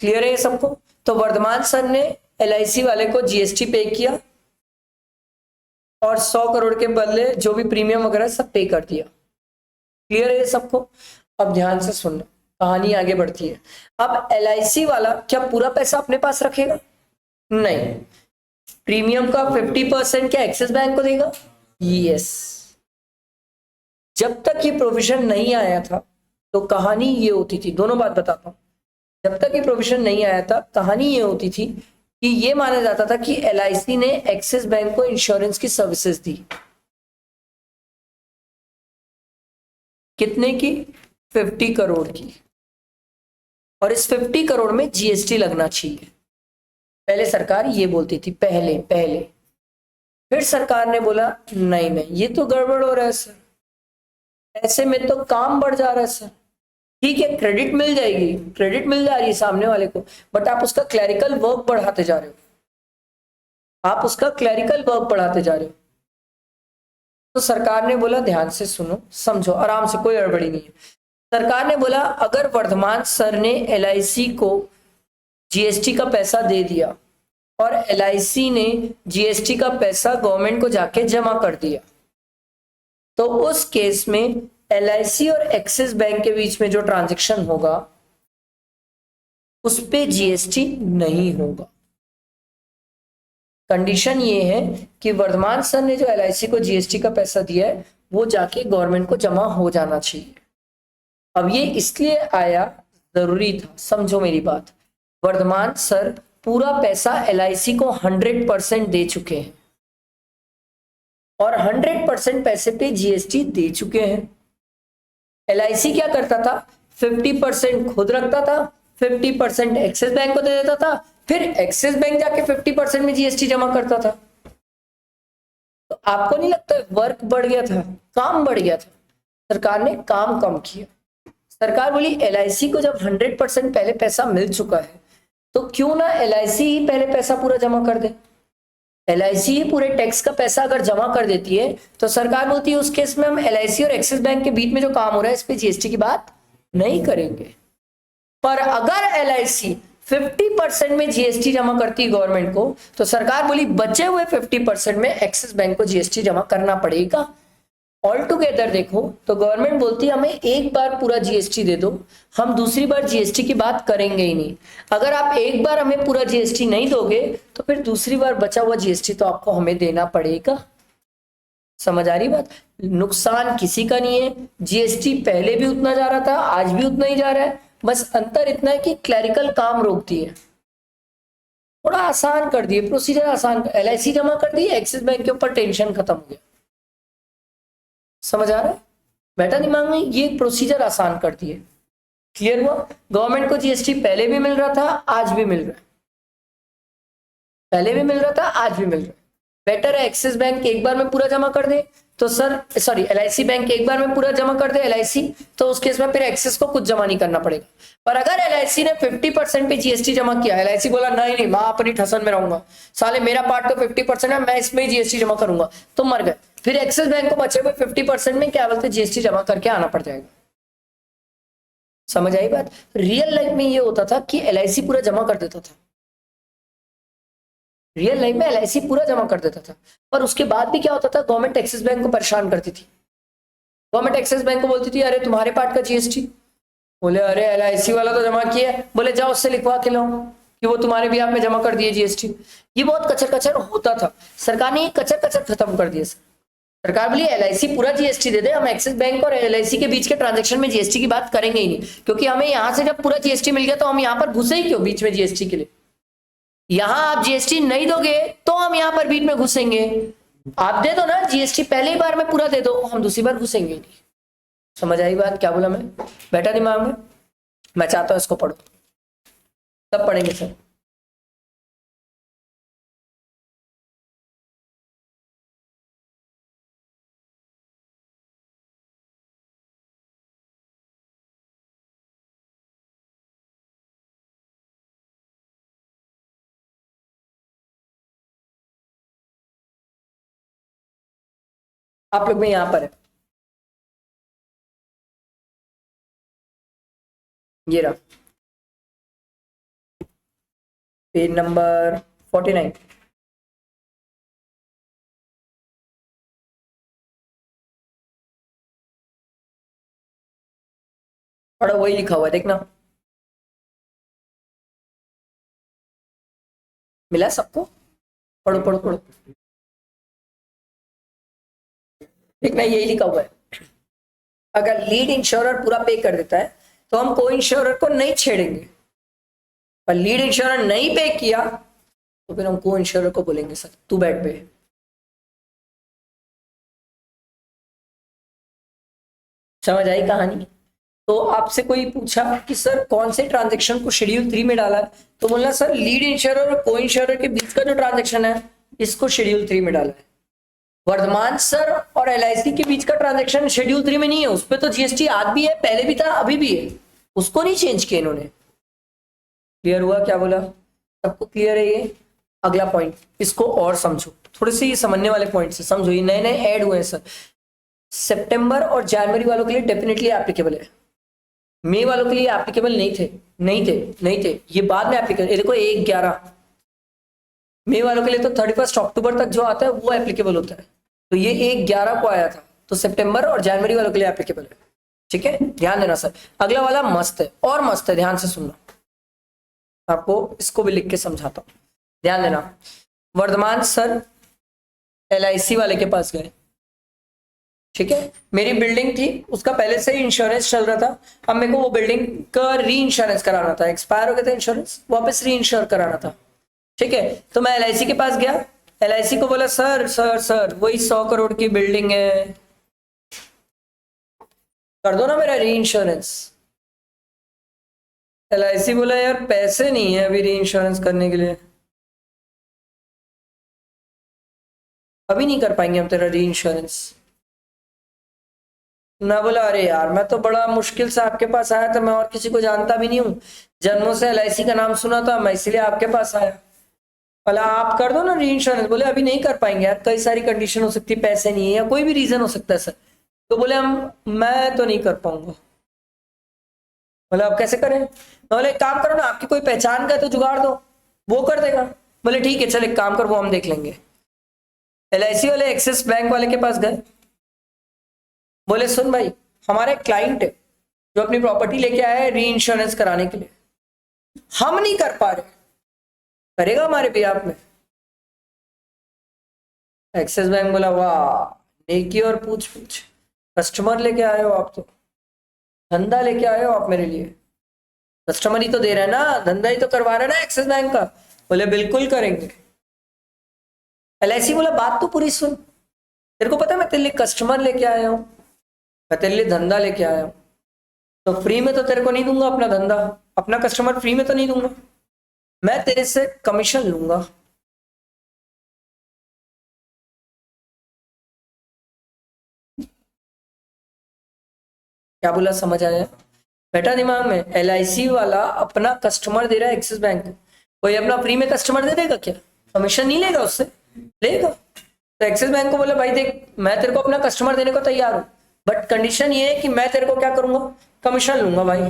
क्लियर है ये सबको? तो वर्धमान सर ने LIC वाले को GST पे किया और 100 करोड़ के बदले जो भी प्रीमियम वगैरह सब पे कर दिया। क्लियर है ये सबको? अब ध्यान से सुनना, कहानी आगे बढ़ती है। अब LIC वाला क्या पूरा पैसा अपने पास रखेगा? नहीं, प्रीमियम का 50% क्या एक्सिस बैंक को देगा? यस। जब तक ये प्रोविजन नहीं आया था तो कहानी ये होती थी, दोनों बात बताता हूं। जब तक ये प्रोविजन नहीं आया था कहानी ये होती थी कि ये माना जाता था कि LIC ने एक्सिस बैंक को इंश्योरेंस की सर्विसेज दी। कितने की? 50 करोड़ की, और इस 50 करोड़ में GST लगना चाहिए। पहले सरकार ये बोलती थी, पहले फिर सरकार ने बोला नहीं नहीं, ये तो गड़बड़ हो रहा है सर, ऐसे में तो काम बढ़ जा रहा है सर। ठीक है, क्रेडिट मिल जाएगी, क्रेडिट मिल जा रही है सामने वाले को, बट आप उसका क्लैरिकल वर्क बढ़ाते जा रहे हो, आप उसका क्लैरिकल वर्क बढ़ाते जा रहे हो। तो सरकार ने बोला ध्यान से सुनो, समझो आराम से, कोई गड़बड़ी नहीं है। सरकार ने बोला अगर वर्धमान सर ने LIC को GST का पैसा दे दिया और LIC ने GST का पैसा गवर्नमेंट को जाके जमा कर दिया, तो उस केस में LIC और एक्सिस बैंक के बीच में जो ट्रांजैक्शन होगा उस पे GST नहीं होगा। कंडीशन ये है कि वर्धमान सर ने जो LIC को GST का पैसा दिया है वो जाके गवर्नमेंट को जमा हो जाना चाहिए। अब ये इसलिए आया, जरूरी था, समझो मेरी बात। वर्धमान सर पूरा पैसा LIC को 100% दे चुके हैं और 100% पैसे पे GST दे चुके हैं। LIC क्या करता था? 50% खुद रखता था, 50% एक्सिस बैंक को दे देता था, फिर एक्सिस बैंक जाके 50% में GST जमा करता था। तो आपको नहीं लगता वर्क बढ़ गया था, काम बढ़ गया था? सरकार ने काम कम किया। सरकार बोली LIC को जब 100% पहले पैसा मिल चुका है तो क्यों ना LIC ही पहले पैसा पूरा जमा कर दे। LIC ही पूरे टैक्स का पैसा अगर जमा कर देती है तो सरकार बोलती है उस केस में हम LIC और एक्सिस बैंक के बीच में जो काम हो रहा है इस पे GST की बात नहीं करेंगे। पर अगर LIC 50% में GST जमा करती है गवर्नमेंट को तो सरकार बोली बचे हुए 50% में एक्सिस बैंक को GST जमा करना पड़ेगा। ऑल टुगेदर देखो तो गवर्नमेंट बोलती है हमें एक बार पूरा GST दे दो, हम दूसरी बार GST की बात करेंगे ही नहीं। अगर आप एक बार हमें पूरा GST नहीं दोगे तो फिर दूसरी बार बचा हुआ GST तो आपको हमें देना पड़ेगा। समझ आ रही बात? नुकसान किसी का नहीं है, GST पहले भी उतना जा रहा था, आज भी उतना ही जा रहा है, बस अंतर इतना है कि क्लैरिकल काम रोकती है, थोड़ा आसान कर दिए, प्रोसीजर आसान। LIC जमा कर दी, एक्सिस बैंक के ऊपर टेंशन खत्म हो गया। समझ आ रहा है? बैठा दिमाग में? ये प्रोसीजर आसान कर दिए। क्लियर हुआ? गवर्नमेंट को GST पहले भी मिल रहा था, आज भी मिल रहा है, पहले भी मिल रहा था, आज भी मिल रहा है। बेटर है एक्सिस बैंक एक बार में पूरा जमा कर दे तो LIC बैंक एक बार में पूरा जमा कर दे LIC, तो उस केस में फिर एक्सिस को कुछ जमा नहीं करना पड़ेगा। पर अगर LIC ने 50% पे GST जमा किया, LIC बोला नहीं मैं अपनी ठसन में रहूंगा, साले मेरा पार्ट तो 50% है, मैं इसमें ही GST जमा करूंगा, तो मर गए। फिर एक्सिस बैंक को बचे हुए 50% में क्या बोलते GST जमा करके आना पड़ जाएगा। समझ आई बात? रियल लाइफ में ये होता था कि LIC पूरा जमा कर देता था, रियल लाइफ में LIC पूरा जमा कर देता था, पर उसके बाद भी क्या होता था, गवर्नमेंट एक्सिस बैंक को परेशान करती थी। गवर्नमेंट एक्सिस बैंक को बोलती थी अरे तुम्हारे पार्ट का GST, बोले अरे LIC वाला तो जमा किया है, बोले जाओ उससे लिखवा के लाओ कि वो तुम्हारे भी आप में जमा कर दिए GST। ये बहुत कचर कचर होता था, सरकार ने ये कचर कचर खत्म कर दिया। सरकार बोली एलआईसी पूरा जीएसटी दे दे, हम एक्सिस बैंक और एलआईसी के बीच के ट्रांजैक्शन में जीएसटी की बात करेंगे ही नहीं, क्योंकि हमें यहां से जब पूरा जीएसटी मिल गया तो हम यहां पर घुसे ही क्यों बीच में जीएसटी के लिए। यहां आप जीएसटी नहीं दोगे तो हम यहां पर बीच में घुसेंगे। आप दे दो ना जीएसटी, पहली बार में पूरा दे दो, हम दूसरी बार घुसेंगे नहीं। समझ आई बात क्या बोला मैं? बैठा दिमाग में? मैं चाहता हूं इसको पढ़ो, तब पढ़ेंगे सर। आप लोग में यहां पर है, ये रहा पेज नंबर 49। पढ़ो, वही लिखा हुआ है देखना, मिला सबको? पढ़ो पढ़ो पढ़ो, देखना यही लिखा हुआ है। अगर लीड इंश्योरर पूरा पे कर देता है तो हम को इंश्योरर को नहीं छेड़ेंगे, पर लीड इंश्योरर नहीं पे किया तो फिर हम को इंश्योरर को बोलेंगे सर तू बैठ पे। समझ आई कहानी? तो आपसे कोई पूछा कि सर कौन से ट्रांजेक्शन को शेड्यूल 3 में डाला है, तो बोलना सर लीड इंश्योरर और को इंश्योरर के बीच का जो ट्रांजेक्शन है इसको शेड्यूल 3 में डाला है। वर्धमान सर और एलआईसी के बीच का ट्रांजेक्शन शेड्यूल 3 में नहीं है, उस पर तो जीएसटी आज भी है, पहले भी था, अभी भी है, उसको नहीं चेंज किया इन्होंने। क्लियर हुआ क्या बोला? सबको क्लियर है ये? अगला पॉइंट, इसको और समझो, थोड़े से ये समझने वाले पॉइंट से समझो, ये नए नए ऐड हुए हैं सर। सितंबर और जनवरी वालों के लिए डेफिनेटली एप्लीकेबल है, मई वालों के लिए एप्लीकेबल नहीं थे, ये बाद में एप्लीकेबल। देखो 1/11 मई वालों के लिए तो 31 अक्टूबर तक जो आता है वो एप्लीकेबल होता है, तो ये 1/11 को आया था, तो सितंबर और जनवरी वालों के लिए एप्लीकेबल है। ठीक है, ध्यान देना सर। अगला वाला मस्त है, और मस्त है, ध्यान से सुनना, आपको इसको भी लिख के समझाता हूं, ध्यान देना। वर्धमान सर एलआईसी वाले के पास गए, ठीक है, मेरी बिल्डिंग थी, उसका पहले से ही इंश्योरेंस चल रहा था, अब मेरे को वो बिल्डिंग का री इंश्योरेंस कराना था, एक्सपायर हो गया था इंश्योरेंस, वापस री इंश्योर कराना था। ठीक है, तो मैं एलआईसी के पास गया, एलआईसी को बोला सर सर सर वही 100 करोड़ की बिल्डिंग है, कर दो ना मेरा री इंश्योरेंस। एलआईसी बोला यार पैसे नहीं है अभी री इंश्योरेंस करने के लिए, अभी नहीं कर पाएंगे हम तेरा री इंश्योरेंस। मैं बोला अरे यार मैं तो बड़ा मुश्किल से आपके पास आया था, मैं और किसी को जानता भी नहीं हूँ, जन्मों से एलआईसी का नाम सुना था, मैं इसलिए आपके पास आया। बोला आप कर दो ना री इंश्योरेंस। बोले अभी नहीं कर पाएंगे यार, कई सारी कंडीशन हो सकती है, पैसे नहीं है या कोई भी रीजन हो सकता है सर। तो बोले हम मैं तो नहीं कर पाऊंगा। बोले आप कैसे करें? बोले एक काम करो ना, आपकी कोई पहचान का तो जुगाड़ दो, वो कर देगा। बोले ठीक है चल एक काम कर, वो हम देख लेंगे। एलआईसी वाले एक्सिस बैंक वाले के पास गए, बोले सुन भाई हमारे क्लाइंट है जो अपनी प्रॉपर्टी लेके आया है री इंश्योरेंस कराने के लिए, हम नहीं कर पा रहे, करेगा हमारे बिहाफ में? एक्सिस बैंक बोला वाह नेकी और पूछ पूछ, कस्टमर लेके आए हो आप, तो धंधा लेके आए हो आप मेरे लिए, कस्टमर ही तो दे रहे हैं ना, धंधा ही तो करवा रहे हैं ना एक्सिस बैंक का। बोले बिल्कुल करेंगे। एलआईसी बोला बात तो पूरी सुन, तेरे को पता है मैं तेरे लिए कस्टमर लेके आया हूं, मैं तेरे लिए धंधा लेके आया हूं, तो फ्री में तो तेरे को नहीं दूंगा अपना धंधा, अपना कस्टमर फ्री में तो नहीं दूंगा, मैं तेरे से कमीशन लूंगा। क्या बोला समझ आया? बेटा दिमाग में, एलआईसी वाला अपना कस्टमर दे रहा है एक्सिस बैंक को, कोई अपना फ्री में कस्टमर दे देगा क्या? कमीशन नहीं लेगा उससे? लेगा। तो एक्सिस बैंक को बोला भाई देख मैं तेरे को अपना कस्टमर देने को तैयार हूं, बट कंडीशन ये है कि मैं तेरे को क्या करूंगा, कमीशन लूंगा भाई।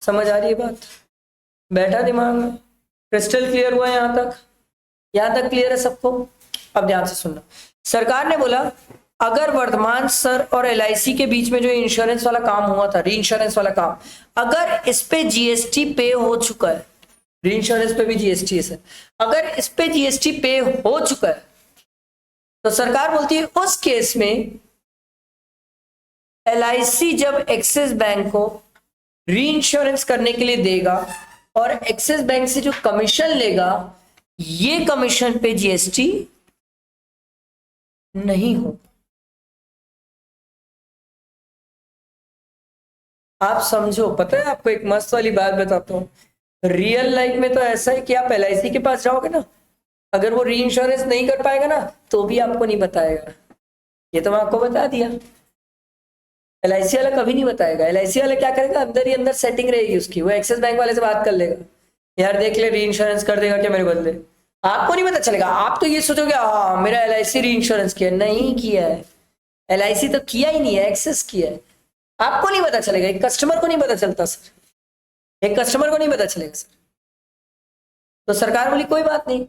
समझ आ रही है बात? बैठा दिमाग में? क्रिस्टल क्लियर हुआ यहां तक? यहां तक क्लियर है सबको? अब ध्यान से सुनना, सरकार ने बोला अगर वर्धमान सर और एलआईसी के बीच में जो इंश्योरेंस वाला काम हुआ था, री इंश्योरेंस वाला काम, अगर इस पे जीएसटी पे हो चुका है, री इंश्योरेंस पे भी जीएसटी है सर, अगर इस पे जीएसटी पे हो चुका है तो सरकार बोलती है उस केस में LIC जब एक्सिस बैंक को री इंश्योरेंस करने के लिए देगा और एक्सिस बैंक से जो कमीशन लेगा ये कमीशन पे GST नहीं हो। आप समझो, पता है आपको एक मस्त वाली बात बताता हूं। रियल लाइफ में तो ऐसा है कि आप LIC के पास जाओगे ना, अगर वो री इंश्योरेंस नहीं कर पाएगा ना तो भी आपको नहीं बताएगा। ये तो मैं आपको बता दिया। LIC वाला कभी नहीं बताएगा। LIC वाला क्या करेगा, अंदर ही अंदर सेटिंग रहेगी उसकी, वो एक्सिस बैंक वाले से बात कर लेगा, यार देख ले री इंश्योरेंस कर देगा क्या मेरे बदले। आपको नहीं पता चलेगा, आप तो ये सोचोगे हाँ मेरा LIC री इंश्योरेंस किया, नहीं किया है। LIC तो किया ही नहीं है, एक्सेस किया है। आपको नहीं पता चलेगा, एक कस्टमर को नहीं पता चलता सर, एक कस्टमर को नहीं पता चलेगा सर। तो सरकार बोली कोई बात नहीं,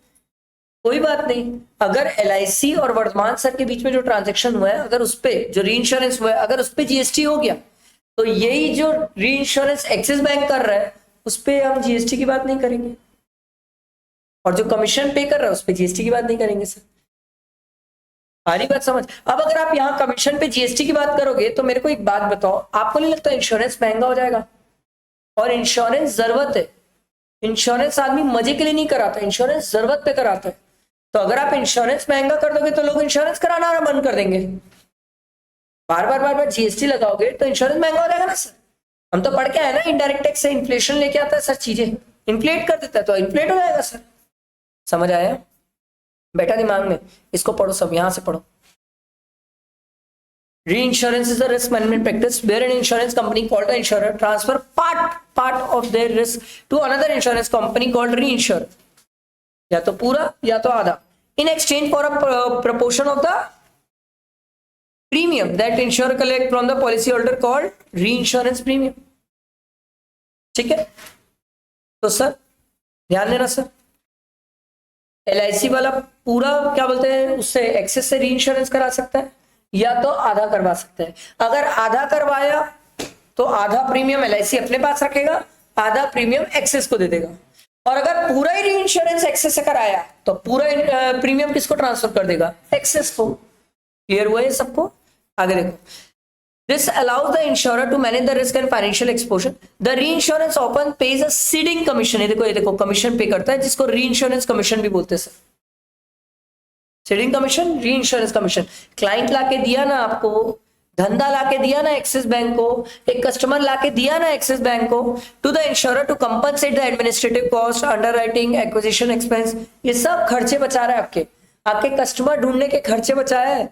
कोई बात नहीं, अगर LIC और वर्धमान सर के बीच में जो ट्रांजैक्शन हुआ है, अगर उस पे जो री इंश्योरेंस हुआ है, अगर उस पे GST हो गया तो यही जो री इंश्योरेंस एक्सिस बैंक कर रहा है उस पे हम GST की बात नहीं करेंगे, और जो कमीशन पे कर रहा है उस पे GST की बात नहीं करेंगे सर। आ रही बात समझ। अब अगर आप यहाँ कमीशन पे GST की बात करोगे तो मेरे को एक बात बताओ, आपको नहीं लगता इंश्योरेंस महंगा हो जाएगा? और इंश्योरेंस जरूरत है, इंश्योरेंस आदमी मजे के लिए नहीं कराता, इंश्योरेंस जरूरत पे कराता है। तो अगर आप इंश्योरेंस महंगा कर दोगे तो लोग इंश्योरेंस कराना बंद कर देंगे। बार बार GST लगाओगे तो इंश्योरेंस महंगा हो जाएगा ना सर। हम तो पढ़ के आए ना, इनडायरेक्ट टैक्स से इन्फ्लेशन लेके आता है सर, चीजें इन्फ्लेट कर देता है, तो इन्फ्लेट हो जाएगा सर। समझ आया? बैठा दिमाग में, इसको पढ़ो सब, यहां से पढ़ो। Reinsurance is a risk management practice where an insurance company called the insurer transfer part of their risk to another insurance company called reinsurer, या तो पूरा या तो आधा, in exchange for a proportion of the premium that insurer collect from the policy holder called reinsurance premium। ठीक है, तो sir ध्यान देना सर, LIC वाला पूरा क्या बोलते हैं उससे एक्सेस से री इंश्योरेंस करा सकता है या तो आधा करवा सकता है। अगर आधा करवाया तो आधा प्रीमियम LIC अपने पास रखेगा, आधा प्रीमियम एक्सेस को दे देगा। और अगर पूरा ही री इंश्योरेंस एक्सेस से कराया तो पूरा प्रीमियम किसको ट्रांसफर कर देगा? एक्सेस को। क्लियर हुआ है सबको? आगे देखो, this allows the insurer to manage the risk and financial exposure. The reinsurance often pays a ceding commission। ये देखो कमीशन पे करता है, जिसको रीइंश्योरेंस कमीशन भी बोलते हैं सर। सीडिंग कमीशन, री इंश्योरेंस कमीशन। क्लाइंट लाके दिया ना आपको, धंधा लाके दिया ना एक्सिस बैंक को, एक कस्टमर लाके दिया ना एक्सिस बैंक को, to the insurer to compensate the administrative cost, underwriting, acquisition expense, ये सब खर्चे बचा रहा है आपके, आपके कस्टमर ढूंढने के खर्चे बचाया है।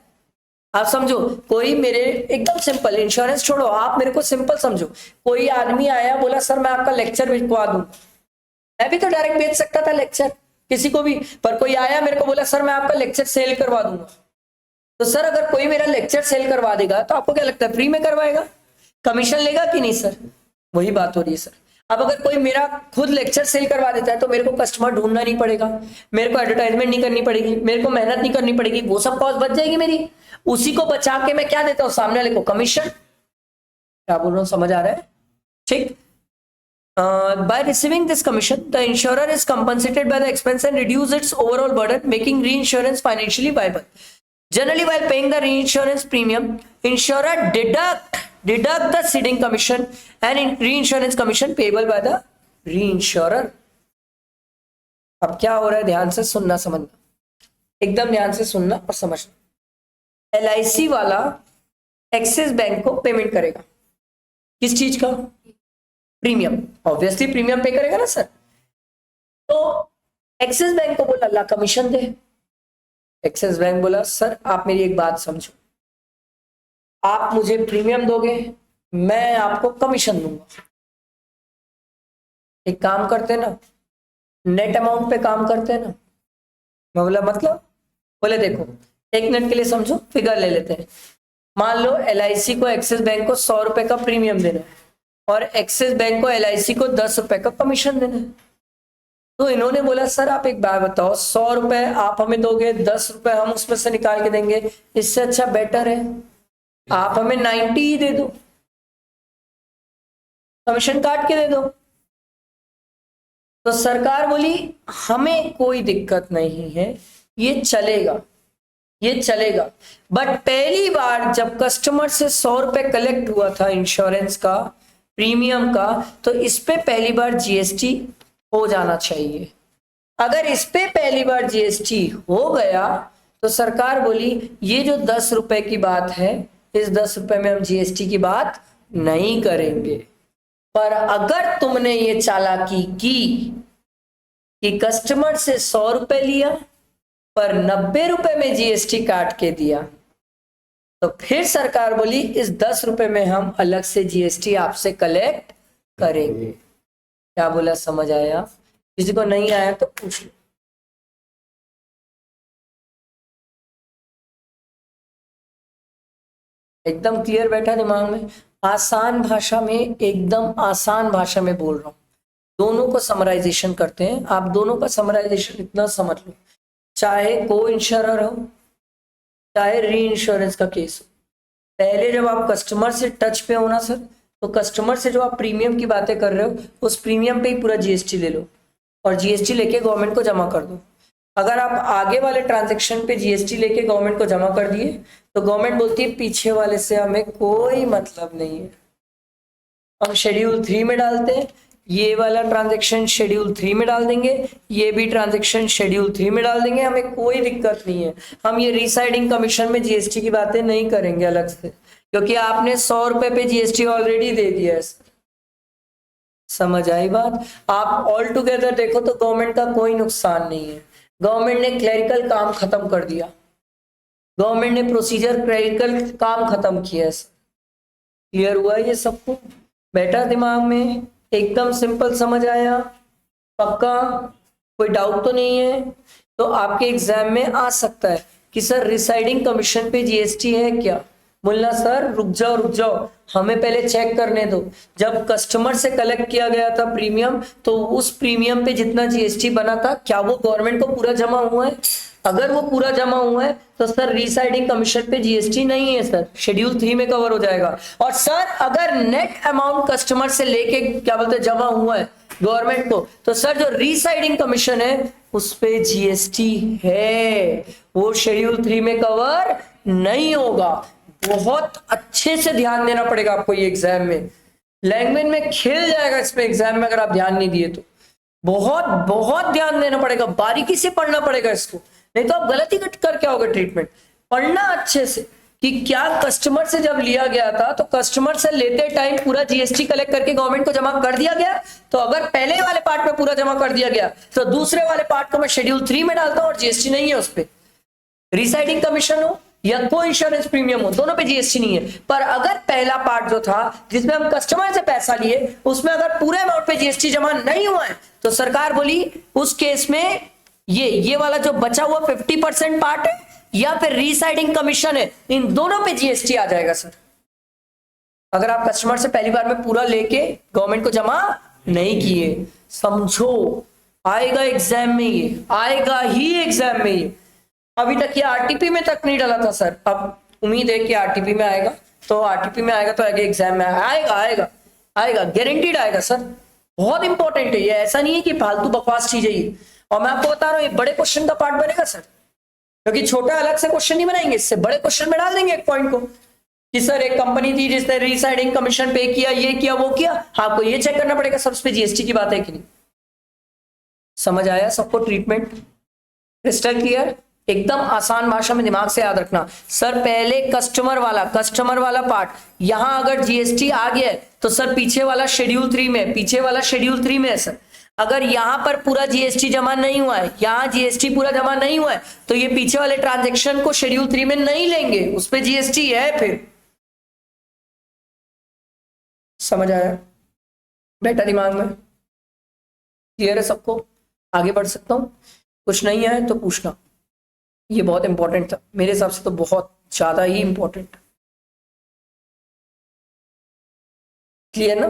आप समझो, कोई मेरे एकदम सिंपल, इंश्योरेंस छोड़ो, आप मेरे को सिंपल समझो, कोई आदमी आया बोला सर मैं आपका लेक्चर भिजवा दूं, मैं भी तो डायरेक्ट भेज सकता था लेक्चर किसी को भी, पर कोई आया मेरे को बोला सर मैं आपका लेक्चर सेल करवा दूंगा। तो सर अगर कोई मेरा लेक्चर सेल करवा देगा तो आपको क्या लगता है फ्री में करवाएगा? कमीशन लेगा कि नहीं सर? वही बात हो रही है सर। अब अगर कोई मेरा खुद लेक्चर सेल करवा देता है तो मेरे को कस्टमर ढूंढना नहीं पड़ेगा, मेरे को एडवर्टाइजमेंट नहीं करनी पड़ेगी, मेरे को मेहनत नहीं करनी पड़ेगी, वो सब कॉस्ट बच जाएगी मेरी। उसी को बचा के मैं क्या देता हूँ सामने वाले को? कमीशन। क्या बोल रहा हूँ समझ आ रहा है? ठीक। By receiving this commission, the insurer is compensated by the expense and reduce its overall burden, making reinsurance financially viable. Generally, while paying the reinsurance premium, insurer deduct the ceding commission and reinsurance commission payable by the reinsurer. अब क्या हो रहा है, ध्यान से सुनना समझना, एकदम ध्यान से सुनना और समझना। LIC वाला एक्सिस बैंक को पेमेंट करेगा किस चीज का? प्रीमियम। ऑब्वियसली प्रीमियम पे करेगा ना सर। तो एक्सिस बैंक को बोला ला कमीशन दे। एक्सिस बैंक बोला सर आप मेरी एक बात समझो, आप मुझे प्रीमियम दोगे, मैं आपको कमीशन दूंगा। एक काम करते ना, नेट अमाउंट पे काम करते ना। मैं बोला मतलब? बोले देखो एक मिनट के लिए समझो, फिगर ले लेते हैं। मान लो LIC को एक्सिस बैंक को 100 रुपए का प्रीमियम देना है और एक्सिस बैंक को LIC को 10 रुपए का कमीशन देना है। तो इन्होंने बोला सर आप एक बात बताओ, 100 रुपए आप हमें दोगे, 10 रुपए हम उसमें से निकाल के देंगे, इससे अच्छा बेटर है आप हमें 90 ही दे दो, कमीशन काट के दे दो। तो सरकार बोली हमें कोई दिक्कत नहीं है, ये चलेगा, ये चलेगा। बट पहली बार जब कस्टमर से 100 रुपए कलेक्ट हुआ था इंश्योरेंस का प्रीमियम का, तो इस पे पहली बार जीएसटी हो जाना चाहिए। अगर इस पे पहली बार जीएसटी हो गया तो सरकार बोली ये जो 10 रुपए की बात है, इस 10 रुपए में हम जीएसटी की बात नहीं करेंगे। पर अगर तुमने ये चालाकी की कि कस्टमर से 100 रुपए लिया पर 90 रुपए में जीएसटी काट के दिया, तो फिर सरकार बोली इस 10 रुपए में हम अलग से जीएसटी आपसे कलेक्ट करेंगे। क्या बोला, समझ आया? किसी को नहीं आया तो पूछ लो। एकदम क्लियर बैठा दिमाग में? आसान भाषा में, एकदम आसान भाषा में बोल रहा हूं। दोनों को समराइजेशन करते हैं। आप दोनों का समराइजेशन इतना समझ लो, चाहे को इंश्योरर हो चाहे री इंश्योरेंस का केस हो, पहले जब आप कस्टमर से टच पे हो ना सर, तो कस्टमर से जो आप प्रीमियम की बातें कर रहे हो उस प्रीमियम पे ही पूरा जीएसटी ले लो और जीएसटी लेके गवर्नमेंट को जमा कर दो। अगर आप आगे वाले ट्रांजेक्शन पे जीएसटी लेके गवर्नमेंट को जमा कर दिए तो गवर्नमेंट बोलती है पीछे वाले से हमें कोई मतलब नहीं है, हम शेड्यूल 3 में डालते हैं, ये वाला ट्रांजेक्शन शेड्यूल 3 में डाल देंगे, ये भी ट्रांजेक्शन शेड्यूल 3 में डाल देंगे, हमें कोई दिक्कत नहीं है। हम ये रिसाइडिंग कमीशन में जीएसटी की बातें नहीं करेंगे अलग से, क्योंकि आपने 100 रुपए पे जीएसटी ऑलरेडी दे दिया है। समझ आई बात? आप ऑल टुगेदर देखो तो गवर्नमेंट का कोई नुकसान नहीं है। गवर्नमेंट ने क्लरिकल काम खत्म कर दिया, गवर्नमेंट ने प्रोसीजर क्लरिकल काम खत्म किया। क्लियर हुआ ये सबको? बैठा दिमाग में? एकदम सिंपल समझ आया? पक्का? कोई डाउट तो नहीं है? तो आपके एग्जाम में आ सकता है कि सर रिसाइडिंग कमीशन पे जीएसटी है क्या? बोलना सर रुक जाओ, हमें पहले चेक करने दो। जब कस्टमर से कलेक्ट किया गया था प्रीमियम, तो उस प्रीमियम पे जितना जीएसटी बना था क्या वो गवर्नमेंट को पूरा जमा हुआ है? अगर वो पूरा जमा हुआ है तो सर रिसाइडिंग कमीशन पे जीएसटी नहीं है सर, शेड्यूल 3 में कवर हो जाएगा। और सर अगर नेट अमाउंट कस्टमर से लेके क्या बोलते जमा हुआ है गवर्नमेंट को, तो सर जो रिसाइडिंग कमीशन है उस पे जीएसटी है, वो शेड्यूल 3 में कवर नहीं होगा। बहुत अच्छे से ध्यान देना पड़ेगा आपको ये एग्जाम में। लैंग्वेज में खेल जाएगा इसमें एग्जाम में अगर आप ध्यान नहीं दिए तो। बहुत बहुत ध्यान देना पड़ेगा, बारीकी से पढ़ना पड़ेगा इसको, नहीं तो आप गलती कर क्या होगा ट्रीटमेंट। पढ़ना अच्छे से कि क्या कस्टमर से जब लिया गया था तो कस्टमर से लेते टाइम पूरा जीएसटी कलेक्ट करके गवर्नमेंट को जमा कर दिया गया। तो अगर पहले वाले पार्ट में पूरा जमा कर दिया गया तो दूसरे वाले पार्ट को मैं शेड्यूल 3 में डालता हूं और जीएसटी नहीं है उस पर। रिसाइडिंग कमीशन हो या कोई इंश्योरेंस प्रीमियम हो, दोनों पे जीएसटी नहीं है। पर अगर पहला पार्ट जो था जिसमें हम कस्टमर से पैसा लिए, उसमें अगर पूरे अमाउंट पे जीएसटी जमा नहीं हुआ है तो सरकार बोली उस केस में ये वाला जो बचा हुआ 50% पार्ट है या फिर रिसाइडिंग कमीशन है, इन दोनों पे जीएसटी आ जाएगा सर। अगर आप कस्टमर से पहली बार में पूरा लेके गवर्नमेंट को जमा नहीं किए, समझो आएगा एग्जाम में, ये आएगा ही एग्जाम में। ये अभी तक ये आरटीपी में तक नहीं डाला था सर, अब उम्मीद है कि आरटीपी में आएगा, तो आरटीपी में आएगा तो आगे एग्जाम में आएगा गारंटीड आएगा सर। बहुत इंपॉर्टेंट है ये, ऐसा नहीं है कि फालतू बकवास चीज है ये। और मैं आपको बता रहा हूँ ये बड़े क्वेश्चन का पार्ट बनेगा सर, क्योंकि छोटा अलग से क्वेश्चन नहीं बनाएंगे, इससे बड़े क्वेश्चन में डाल देंगे एक पॉइंट को कि सर एक कंपनी थी जिसने रिसाइडिंग कमीशन पे किया, ये किया वो किया, आपको ये चेक करना पड़ेगा सर उस पर जीएसटी की बात है कि नहीं। समझ आया सबको? Treatment crystal clear? एकदम आसान भाषा में दिमाग से याद रखना सर। पहले कस्टमर वाला पार्ट, यहां अगर जीएसटी आ गया है तो सर पीछे वाला शेड्यूल 3 में है सर। अगर यहां पर पूरा जीएसटी जमा नहीं हुआ है, यहां जीएसटी पूरा जमा नहीं हुआ है, तो ये पीछे वाले ट्रांजेक्शन को शेड्यूल 3 में नहीं लेंगे, उस पर जीएसटी है फिर। समझ आया? बेटा दिमाग में क्लियर है सबको? आगे बढ़ सकता हूं? कुछ नहीं है तो पूछना। ये बहुत इंपॉर्टेंट था मेरे हिसाब से, तो बहुत ज्यादा ही इंपॉर्टेंट। क्लियर ना?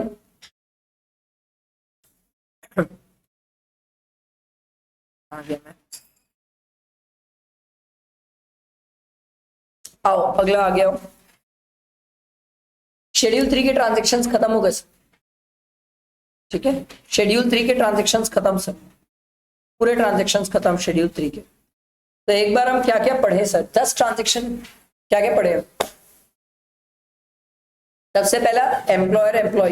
आ गया मैं। आओ अगला आ गया। शेड्यूल 3 के ट्रांजेक्शन्स खत्म हो गए सर, ठीक है? शेड्यूल 3 के ट्रांजेक्शन्स खत्म सर, पूरे ट्रांजेक्शन्स खत्म शेड्यूल 3 के। तो एक बार हम क्या क्या पढ़े सर, 10 ट्रांजेक्शन क्या क्या पढ़े। सबसे पहला एम्प्लॉयर एम्प्लॉय,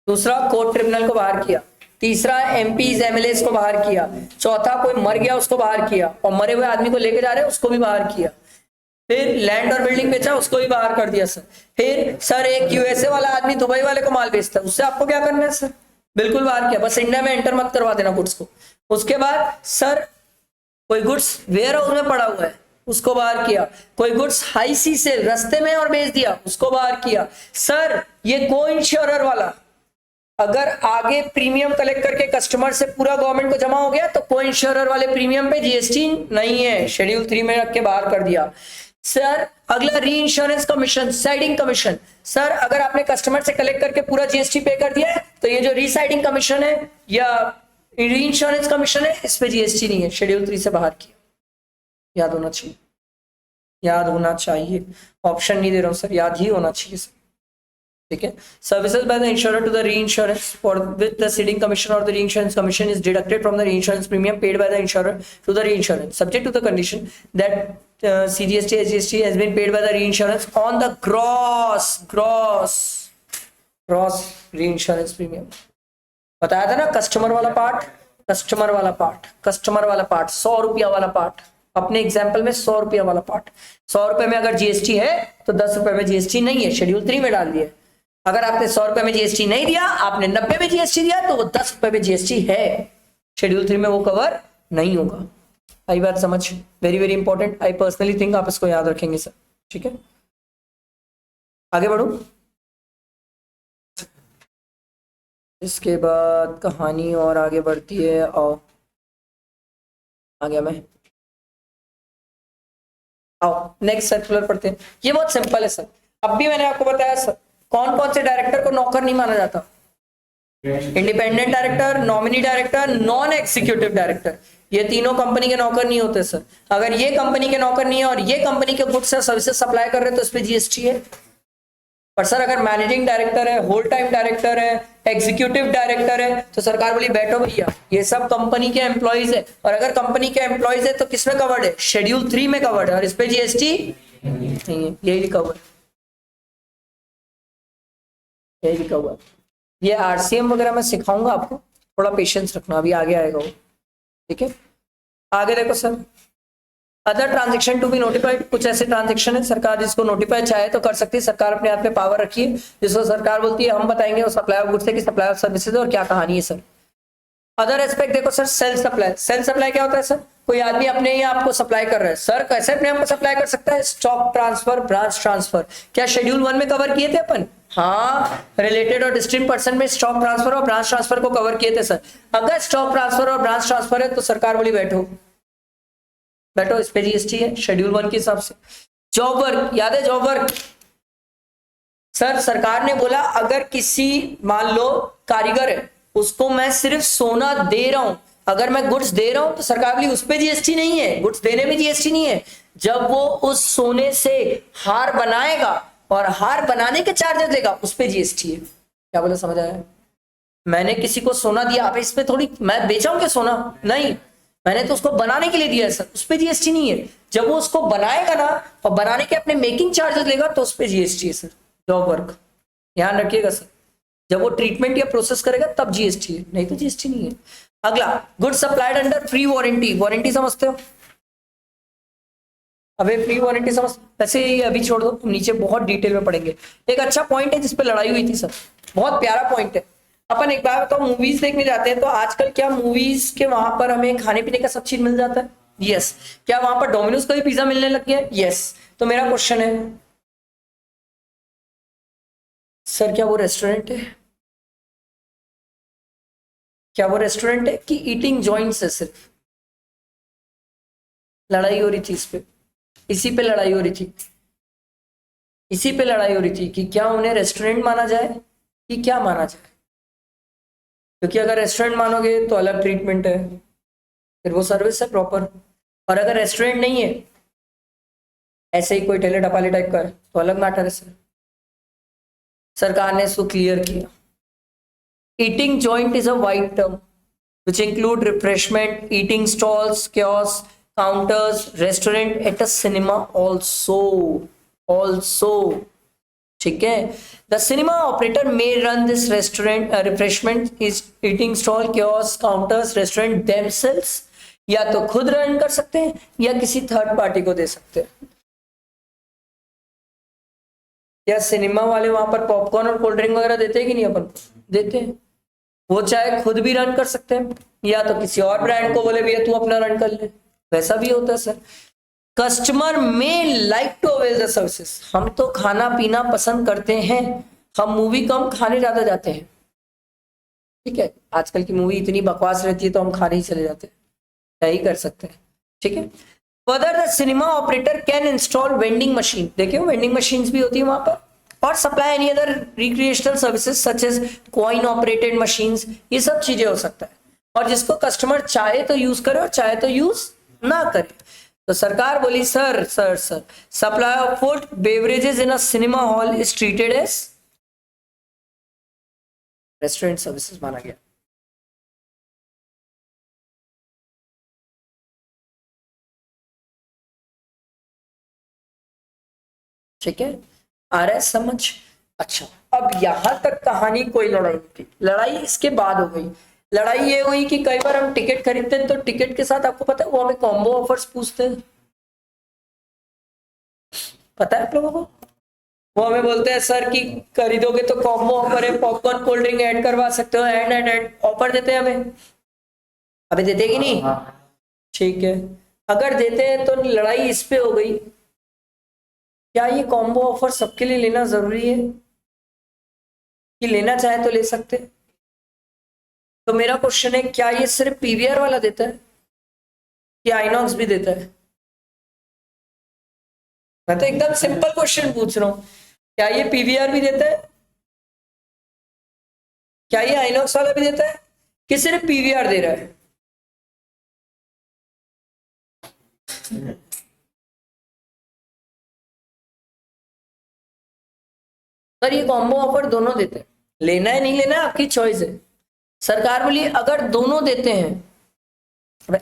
दूसरा कोर्ट ट्रिब्यूनल को बाहर किया, तीसरा एमपीज एमएलए को बाहर किया, चौथा कोई मर गया उसको बाहर किया, और मरे हुए आदमी को लेके जा रहे हैं उसको भी बाहर किया, फिर लैंड और बिल्डिंग बेचा उसको भी बाहर कर दिया सर। फिर सर एक यूएसए वाला आदमी दुबई वाले को माल बेचता है, उससे आपको क्या करना है सर, बिल्कुल बाहर किया, बस इंडिया में एंटर मत करवा देना गुड्स को। उसके बाद सर कोई गुड्स वेयर हाउस में पड़ा हुआ है उसको बाहर किया, कोई गुड्स हाई सी से रास्ते में और बेच दिया उसको बाहर किया। सर ये को इंश्योरर वाला अगर आगे प्रीमियम कलेक्ट करके कस्टमर से पूरा गवर्नमेंट को जमा हो गया तो को इंश्योरर वाले प्रीमियम पे जीएसटी नहीं है, शेड्यूल 3 में रख के बाहर कर दिया। सर अगला री insurance commission, siding commission, sir अगर आपने कस्टमर से कलेक्ट करके पूरा जीएसटी पे कर दिया है तो ये जो रीसाइडिंग कमीशन है या री इंश्योरेंस कमीशन है इस पे जीएसटी नहीं है, शेड्यूल 3 से बाहर किया। याद होना चाहिए, याद होना चाहिए, ऑप्शन नहीं दे रहा हूं सर, याद ही होना चाहिए सर, ठीक है। Services by the insurer to the reinsurance for with the ceding commission और the reinsurance commission is deducted from the reinsurance premium paid by the insurer to the reinsurance subject to the condition that CGST SGST has been paid by the reinsurance on the gross reinsurance premium। बताया था ना customer वाला part, customer वाला part, customer वाला part 100 रुपया वाला part, अपने example में 100 रुपया वाला पार्ट, 100 रुपए में अगर जीएसटी है तो 10 रुपए में जीएसटी नहीं है, शेड्यूल 3 में डाल दिया। अगर आपने 100 रुपए में जीएसटी नहीं दिया, आपने 90 में जीएसटी दिया तो वो 10 रुपए में जीएसटी है, शेड्यूल 3 में वो कवर नहीं होगा। आई बात समझ, very very important, I personally think आप इसको याद रखेंगे सर, ठीक है। आगे बढ़ू, इसके बाद कहानी और आगे बढ़ती है। आओ आ गया मैं, आओ नेक्स्ट सर्कुलर पढ़ते हैं। ये बहुत सिंपल है सर, अब भी मैंने आपको बताया सर कौन कौन से डायरेक्टर को नौकर नहीं माना जाता, independent director, nominee director, non executive director, ये तीनों कंपनी के नौकर नहीं होते सर। अगर ये कंपनी के नौकर नहीं है और ये कंपनी के गुड्स और सर्विसेज सप्लाई कर रहे हैं तो इस पे जीएसटी है। पर सर अगर मैनेजिंग डायरेक्टर है, होल टाइम डायरेक्टर है, एग्जीक्यूटिव डायरेक्टर है तो सरकार बोली बैठो भैया ये सब कंपनी के एम्प्लॉइज है, और अगर कंपनी के एम्प्लॉइज है तो किसमें कवर्ड है, शेड्यूल 3 में कवर्ड है, और इस पे जीएसटी नहीं है, यही लिखा हुआ है, यही लिखा हुआ है। ये आरसीएम वगैरह मैं सिखाऊंगा आपको, थोड़ा पेशेंस रखना, अभी आगे आएगा वो, ठीक है। आगे देखो sir, other transaction to be notified, कुछ ऐसे ट्रांजेक्शन है सरकार जिसको नोटिफाई चाहे तो कर सकती है, सरकार अपने हाथ में पावर रखी है, जिसको सरकार बोलती है हम बताएंगे वो सप्लाई ऑफ गुड्स है कि सप्लाई ऑफ सर्विसेज और क्या कहानी है सर। अदर एस्पेक्ट देखो sir, self supply, self supply क्या होता है सर, कोई आदमी अपने ही आपको सप्लाई कर रहा है, सर कैसे अपने आप को सप्लाई कर सकता है, स्टॉक ट्रांसफर, ब्रांच ट्रांसफर, क्या शेड्यूल 1 में कवर किए थे अपन, हाँ रिलेटेड और डिस्टिंक्ट पर्सन में स्टॉक ट्रांसफर और ब्रांच ट्रांसफर को कवर किए थे सर। अगर स्टॉक ट्रांसफर और ब्रांच ट्रांसफर है तो सरकार बोली बैठो बैठो, इस पे जीएसटी है शेड्यूल 1 के हिसाब से। जॉब वर्क, याद है जॉब वर्क, सर सरकार ने बोला अगर किसी मान लो कारीगर है उसको मैं सिर्फ सोना दे रहा हूं, अगर मैं गुड्स दे रहा हूं तो सरकार बोली उस पे जीएसटी नहीं है, गुड्स देने में जीएसटी नहीं है, जब वो उस सोने से हार बनाएगा और हार बनाने के चार्जेस लेगा उस पे जीएसटी है। क्या बोला, समझ आया? मैंने किसी को सोना दिया, अब इस पे थोड़ी मैं बेचा हूं क्या सोना, नहीं, मैंने तो उसको बनाने के लिए दिया है सर, उस पे जीएसटी नहीं है। जब वो उसको बनाएगा ना और बनाने के अपने मेकिंग चार्जेस लेगा तो उस पे जीएसटी है सर। जॉब वर्क ध्यान रखिएगा सर, जब वो ट्रीटमेंट या प्रोसेस करेगा तब जीएसटी है, नहीं तो जीएसटी नहीं है। अगला, good supplied under free warranty, warranty समझते हो, अबे फ्री वारंटी समझ, वैसे ही अभी छोड़ दो, नीचे बहुत डिटेल में पढ़ेंगे। एक अच्छा पॉइंट है जिसपे लड़ाई हुई थी सर, बहुत प्यारा पॉइंट है। अपन एक बार बताओ, मूवीज देखने जाते हैं तो आजकल क्या मूवीज के वहां पर हमें खाने पीने का सब चीज मिल जाता है, यस। क्या वहां पर डोमिनोज का भी पिज्जा मिलने लग गया है, यस। तो मेरा क्वेश्चन है सर क्या वो रेस्टोरेंट है, क्या वो रेस्टोरेंट है कि ईटिंग जॉइंट्स है सिर्फ? लड़ाई हो रही थी इस पे, इसी पे लड़ाई हो रही थी, इसी पे लड़ाई हो रही थी कि क्या उन्हें रेस्टोरेंट माना जाए कि क्या माना जाए, क्योंकि अगर रेस्टोरेंट मानोगे तो अलग ट्रीटमेंट है, फिर वो सर्विस है प्रॉपर, और अगर रेस्टोरेंट नहीं है ऐसे ही कोई ठेले टपाले टाइप का है तो अलग मैटर है सर। सरकार ने इसको क्लियर किया, eating joint is a wide term which include refreshment, eating stalls, kiosks, counters, restaurant, at a cinema also. ठीक है, the cinema operator may run this restaurant refreshment is eating stall, kiosks, counters, restaurant themselves, या तो खुद run कर सकते हैं या किसी थर्ड पार्टी को दे सकते हैं। या सिनेमा वाले वहां पर पॉपकॉर्न और कोल्ड ड्रिंक वगैरह देते हैं कि नहीं? अपन देते हैं। वो चाहे खुद भी रन कर सकते हैं या तो किसी और ब्रांड को बोले भैया तू अपना रन कर ले, वैसा भी होता है sir. Customer may like to avail the services, हम तो खाना पीना पसंद करते हैं, हम मूवी कम खाने ज्यादा जाते हैं। ठीक है, आजकल की मूवी इतनी बकवास रहती है तो हम खाने ही चले जाते हैं, क्या ही कर सकते हैं। ठीक है, further the cinema operator can install vending machine, देखिए वेंडिंग मशीन्स भी होती है वहां पर, और supply any other recreational services such as coin operated machines, ये सब चीजें हो सकता है। और जिसको कस्टमर चाहे तो यूज करे और चाहे तो यूज ना करे। तो सरकार बोली sir supply of food beverages in a cinema hall is treated as restaurant services माना गया। ठीक है, आ रहा है समझ? अच्छा, अब यहां तक कहानी कोई लड़ाई नहीं थी, लड़ाई इसके बाद हो गई। लड़ाई ये हुई कि कई बार हम टिकट खरीदते हैं तो टिकट के साथ आपको पता है वो हमें कॉम्बो ऑफर्स पूछते हैं, पता है आप लोगों को? वो हमें बोलते हैं सर कि खरीदोगे तो कॉम्बो ऑफर है, पॉपकॉर्न कोल्ड ड्रिंक ऐड करवा सकते हो, एंड ऑफर देते हैं हमें। अबे देते कि नहीं? ठीक है, अगर देते हैं तो लड़ाई इस पे हो गई, क्या ये कॉम्बो ऑफर सबके लिए लेना जरूरी है कि लेना चाहे तो ले सकते? तो मेरा क्वेश्चन है, क्या ये सिर्फ पीवीआर वाला देता है कि आइनॉक्स भी देता है? मैं तो एकदम सिंपल क्वेश्चन पूछ रहा हूं, क्या ये पीवीआर भी देता है, क्या ये आइनॉक्स वाला भी देता है कि सिर्फ पीवीआर दे रहा है? सर ये कॉम्बो ऑफर दोनों देते हैं, लेना है नहीं लेना है आपकी चॉइस है। सरकार बोली अगर दोनों देते हैं,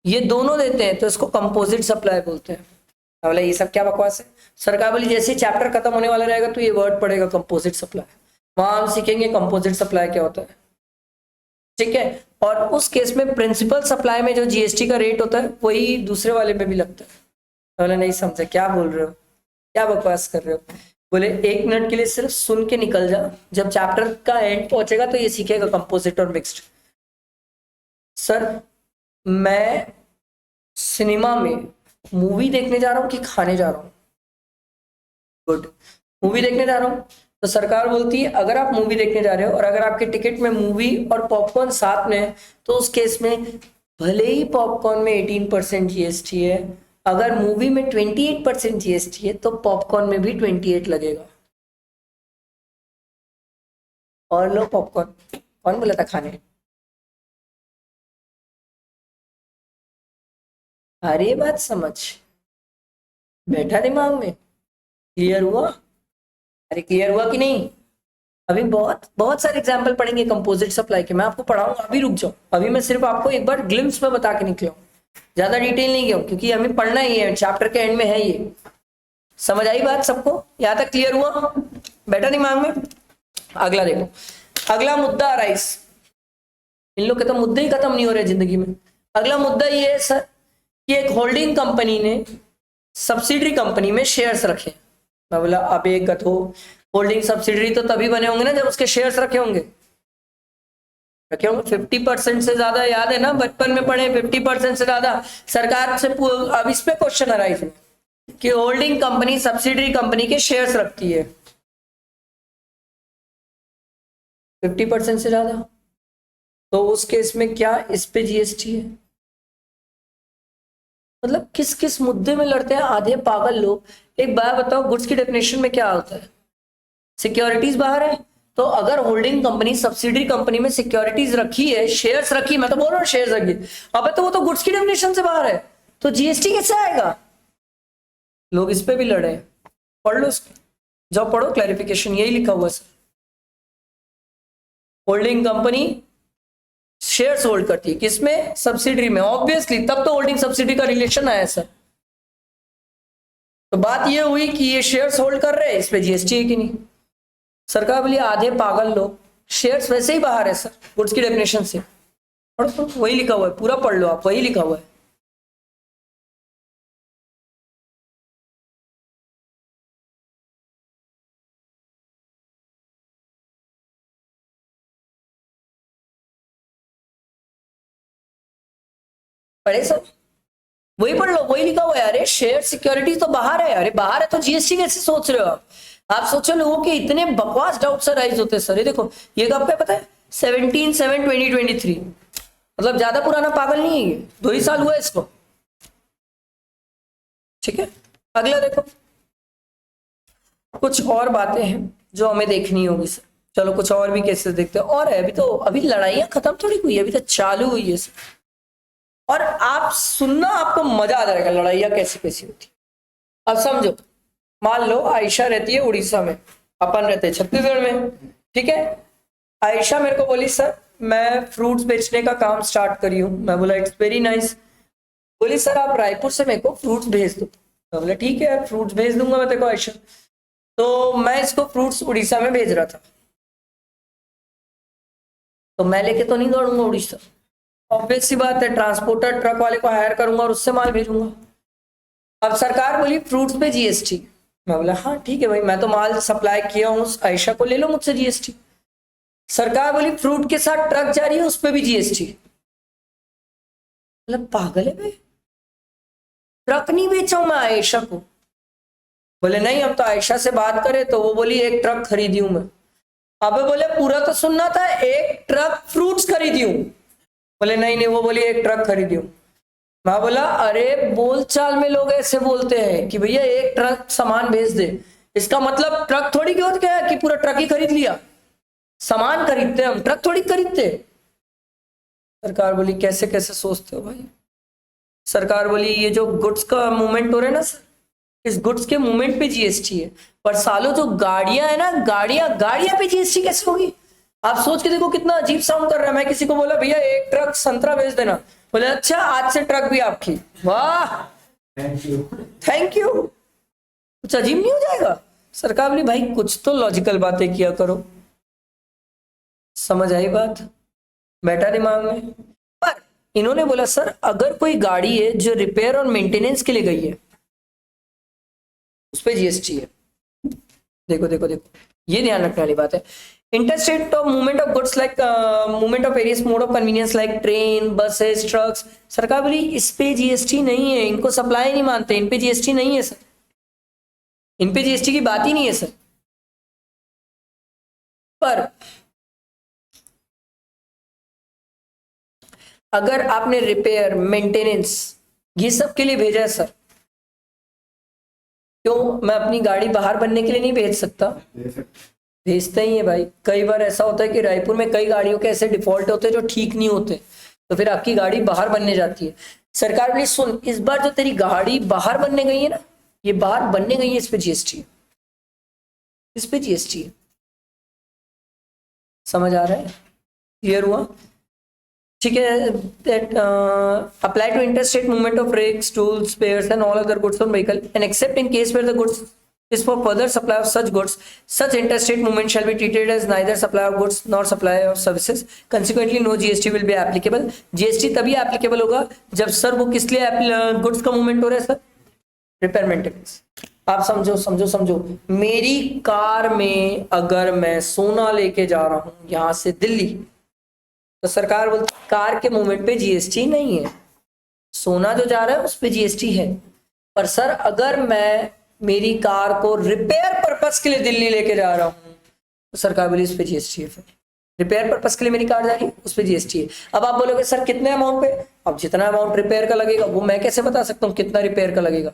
ये दोनों देते हैं तो इसको कंपोजिट सप्लाई बोलते हैं। बोला ये सब क्या बकवास है? सरकार बोली जैसे चैप्टर खत्म होने वाला रहेगा तो ये वर्ड पड़ेगा कंपोजिट सप्लाई, वहां हम सीखेंगे कंपोजिट सप्लाई क्या होता है। ठीक है, और उस केस में प्रिंसिपल सप्लाई में जो जीएसटी का रेट होता है वही दूसरे वाले में भी लगता है। बोला नहीं समझे, क्या बोल रहे हो, क्या बकवास कर रहे हो? बोले 1 मिनट के लिए सिर्फ सुन के निकल जा, जब चैप्टर का एंड पहुंचेगा तो ये सीखेगा कंपोजिट और मिक्स्ड। सर मैं सिनेमा में मूवी देखने जा रहा हूं कि खाने जा रहा हूं? गुड, मूवी देखने जा रहा हूं। तो सरकार बोलती है अगर आप मूवी देखने जा रहे हो और अगर आपके टिकट में मूवी और पॉपकॉर्न साथ में है तो उस केस में भले ही पॉपकॉर्न में 18% जीएसटी है, अगर मूवी में 28% जीएसटी है तो पॉपकॉर्न में भी 28 लगेगा। और लो पॉपकॉर्न, कौन बोला था खाने? अरे बात समझ बैठा दिमाग में, क्लियर हुआ? अरे क्लियर हुआ कि नहीं? अभी बहुत बहुत सारे एग्जांपल पढ़ेंगे कंपोजिट सप्लाई के, मैं आपको पढ़ाऊंगा, अभी रुक जाओ, अभी मैं सिर्फ आपको एक बार ग्लिम्स में बता के निकला हूं, ज्यादा डिटेल नहीं गया क्योंकि हमें पढ़ना ही है, चैप्टर के एंड में है ये। समझ आई बात सबको? यहां तक क्लियर हुआ? बैठा दिमाग में? अगला देखो, अगला मुद्दा अराइज, इन लोग के तो मुद्दे ही खत्म नहीं हो रहे जिंदगी में। अगला मुद्दा ये है सर कि एक होल्डिंग कंपनी ने सब्सिडरी कंपनी में शेयर्स रखे। मैं बोला अब एक गधो, होल्डिंग सब्सिडरी तो तभी बने होंगे ना जब उसके शेयर्स रखे होंगे। 50% से ज्यादा, याद है ना बचपन में पढ़े, 50% से ज्यादा। सरकार से अब इस पे क्वेश्चन अराइज है कि होल्डिंग कंपनी सब्सिडरी कंपनी के शेयर्स रखती है 50% से ज्यादा, तो उस केस में क्या इस पे जीएसटी है? मतलब किस किस मुद्दे में लड़ते हैं आधे पागल लोग। एक बात बताओ, गुड्स की डेफिनेशन में क्या होता है? सिक्योरिटीज बाहर है, तो अगर होल्डिंग कंपनी सब्सिडरी कंपनी में सिक्योरिटीज रखी है, शेयर्स रखी, मैं तो बोल रहा हूँ शेयर्स रखी, अबे तो वो तो गुड्स की डेफिनेशन से बाहर है, तो जीएसटी कैसे आएगा? लोग इस पे भी लड़े। पढ़ लो इसको, जाओ पढ़ो, क्लैरिफिकेशन यही लिखा हुआ है sir. Holding company shares hold करती है, किसमें? सब्सिडरी में। ऑब्वियसली तब तो होल्डिंग सब्सिडी का रिलेशन आया सर। तो बात ये हुई कि ये शेयर्स होल्ड कर रहे हैं, इस पे जीएसटी है कि नहीं? सरकार बोली आधे पागल लोग, शेयर्स वैसे ही बाहर है सर गुड्स की डेफिनेशन से। और तो वही लिखा हुआ है, पूरा पढ़ लो आप, वही लिखा हुआ है। पढ़े सर? वही पढ़ लो, वही लिखा हुआ है। अरे शेयर सिक्योरिटी तो बाहर है, अरे बाहर है तो जीएसटी कैसे सोच रहे हो आप सोचो लोगों के इतने बकवास डाउट सर राइज होते हैं सर। ये देखो, ये कब का पता है? 17/7/2023, मतलब ज्यादा पुराना पागल नहीं है ये, 2 ही साल हुआ है इसको। ठीक है, अगला देखो, कुछ और बातें हैं जो हमें देखनी होगी सर। चलो कुछ और भी केसेस देखते हैं। और है, अभी तो अभी लड़ाइयां खत्म थोड़ी हुई है, अभी तो चालू हुई है सर। और आप सुनना, आपको मजा आ जाएगा लड़ाइयां कैसी कैसी होती। अब समझो, मान लो आयशा रहती है उड़ीसा में, अपन रहते हैं छत्तीसगढ़ में। ठीक है, आयशा मेरे को बोली सर मैं फ्रूट्स बेचने का काम स्टार्ट करी हूँ। मैं बोला इट्स वेरी नाइस। बोली सर आप रायपुर से मेरे को फ्रूट्स भेज दो। मैं बोला ठीक है फ्रूट्स भेज दूंगा मैं तेरे को आयशा। तो मैं इसको फ्रूट्स उड़ीसा में भेज रहा था, तो मैं लेके तो नहीं दौड़ूंगा उड़ीसा, ऑब्वियस सी बात है, ट्रांसपोर्टर ट्रक वाले को हायर करूंगा और उससे माल भेजूंगा। अब सरकार बोली फ्रूट्स पे जीएसटी। मैं बोला हाँ ठीक है भाई, मैं तो माल सप्लाई किया हूँ आयशा को, ले लो मुझसे जीएसटी। सरकार बोली फ्रूट के साथ ट्रक जा रही है उस पर भी जीएसटी। मतलब पागल है भाई, ट्रक नहीं बेचा हूं मैं आयशा को। बोले नहीं, हम तो आयशा से बात करें तो वो बोली एक ट्रक खरीदी हूं मैं। अबे बोले पूरा तो सुनना था, एक ट्रक फ्रूट्स खरीदी हूं। बोले नहीं नहीं, वो बोली एक ट्रक खरीदी हूं। मैं बोला अरे बोलचाल में लोग ऐसे बोलते हैं कि भैया एक ट्रक सामान भेज दे, इसका मतलब ट्रक थोड़ी क्यों क्या है कि पूरा ट्रक ही खरीद लिया। सामान खरीदते हम, ट्रक थोड़ी खरीदते। सरकार बोली कैसे कैसे सोचते हो भाई। सरकार बोली ये जो गुड्स का मूवमेंट हो रहा है ना सर, इस गुड्स के मूवमेंट पे जीएसटी है, पर सालों जो गाड़ियां है ना, गाड़ियां पे जीएसटी कैसे होगी? आप सोच के देखो कितना अजीब साउंड कर रहा है। मैं किसी को बोला भैया एक ट्रक संतरा भेज देना, बोले अच्छा आज से ट्रक भी आपकी। वाह थैंक यू। कुछ अजीब नहीं हो जाएगा? सरकार बोली भाई कुछ तो लॉजिकल बातें किया करो। समझ आई बात? बैठा दिमाग में? पर इन्होंने बोला सर अगर कोई गाड़ी है जो रिपेयर और मेंटेनेंस के लिए गई है उस पर जीएसटी है। देखो देखो देखो, ये ध्यान रखने वाली बात है। Interstate of movement of goods like movement of various mode of convenience like train buses trucks, सरकार बोली इस पे जीएसटी नहीं है, इनको सप्लाई नहीं मानते, इन पे जीएसटी नहीं है सर, इन पे जीएसटी की बात ही नहीं है सर। पर अगर आपने रिपेयर मेंटेनेंस ये सब के लिए भेजा है सर, क्यों मैं अपनी गाड़ी बाहर बनने के लिए नहीं भेज सकता? भेजते ही है भाई। कई बार ऐसा होता है कि रायपुर में कई गाड़ियों के ऐसे डिफॉल्ट होते हैं जो ठीक नहीं होते, तो फिर आपकी गाड़ी बाहर बनने जाती है। सरकार बोली सुन, इस बार जो तेरी गाड़ी बाहर बनने गई है ना, ये बाहर बनने गई है, इस पे जीएसटी है, इस पे जीएसटी है। समझ आ रहा है? क्लियर हुआ? ठीक है, that apply to interstate movement of rakes, tools, spares and all other goods on vehicle, and except in case where the goods is for further supply of such goods, such interstate movement shall be treated as neither supply of goods nor supply of services. Consequently, no GST will be applicable. GST तभी applicable होगा जब sir वो किस लिए goods का movement हो रहा है सर? Repair maintenance. आप समझो समझो समझो, मेरी कार में अगर मैं सोना लेके जा रहा हूं यहां से दिल्ली, तो सरकार बोलती कार के मूवमेंट पे जीएसटी नहीं है, सोना जो जा रहा है उस पे जीएसटी है। पर सर अगर मैं मेरी कार को रिपेयर पर्पस के लिए दिल्ली लेके जा रहा हूं तो सरकार बोली उस पे जीएसटी है। फिर रिपेयर पर्पस के लिए मेरी कार जा रही है उस पे जीएसटी है। अब आप बोलोगे सर कितने अमाउंट पे? अब जितना अमाउंट रिपेयर का लगेगा वो मैं कैसे बता सकता हूँ कितना रिपेयर का लगेगा?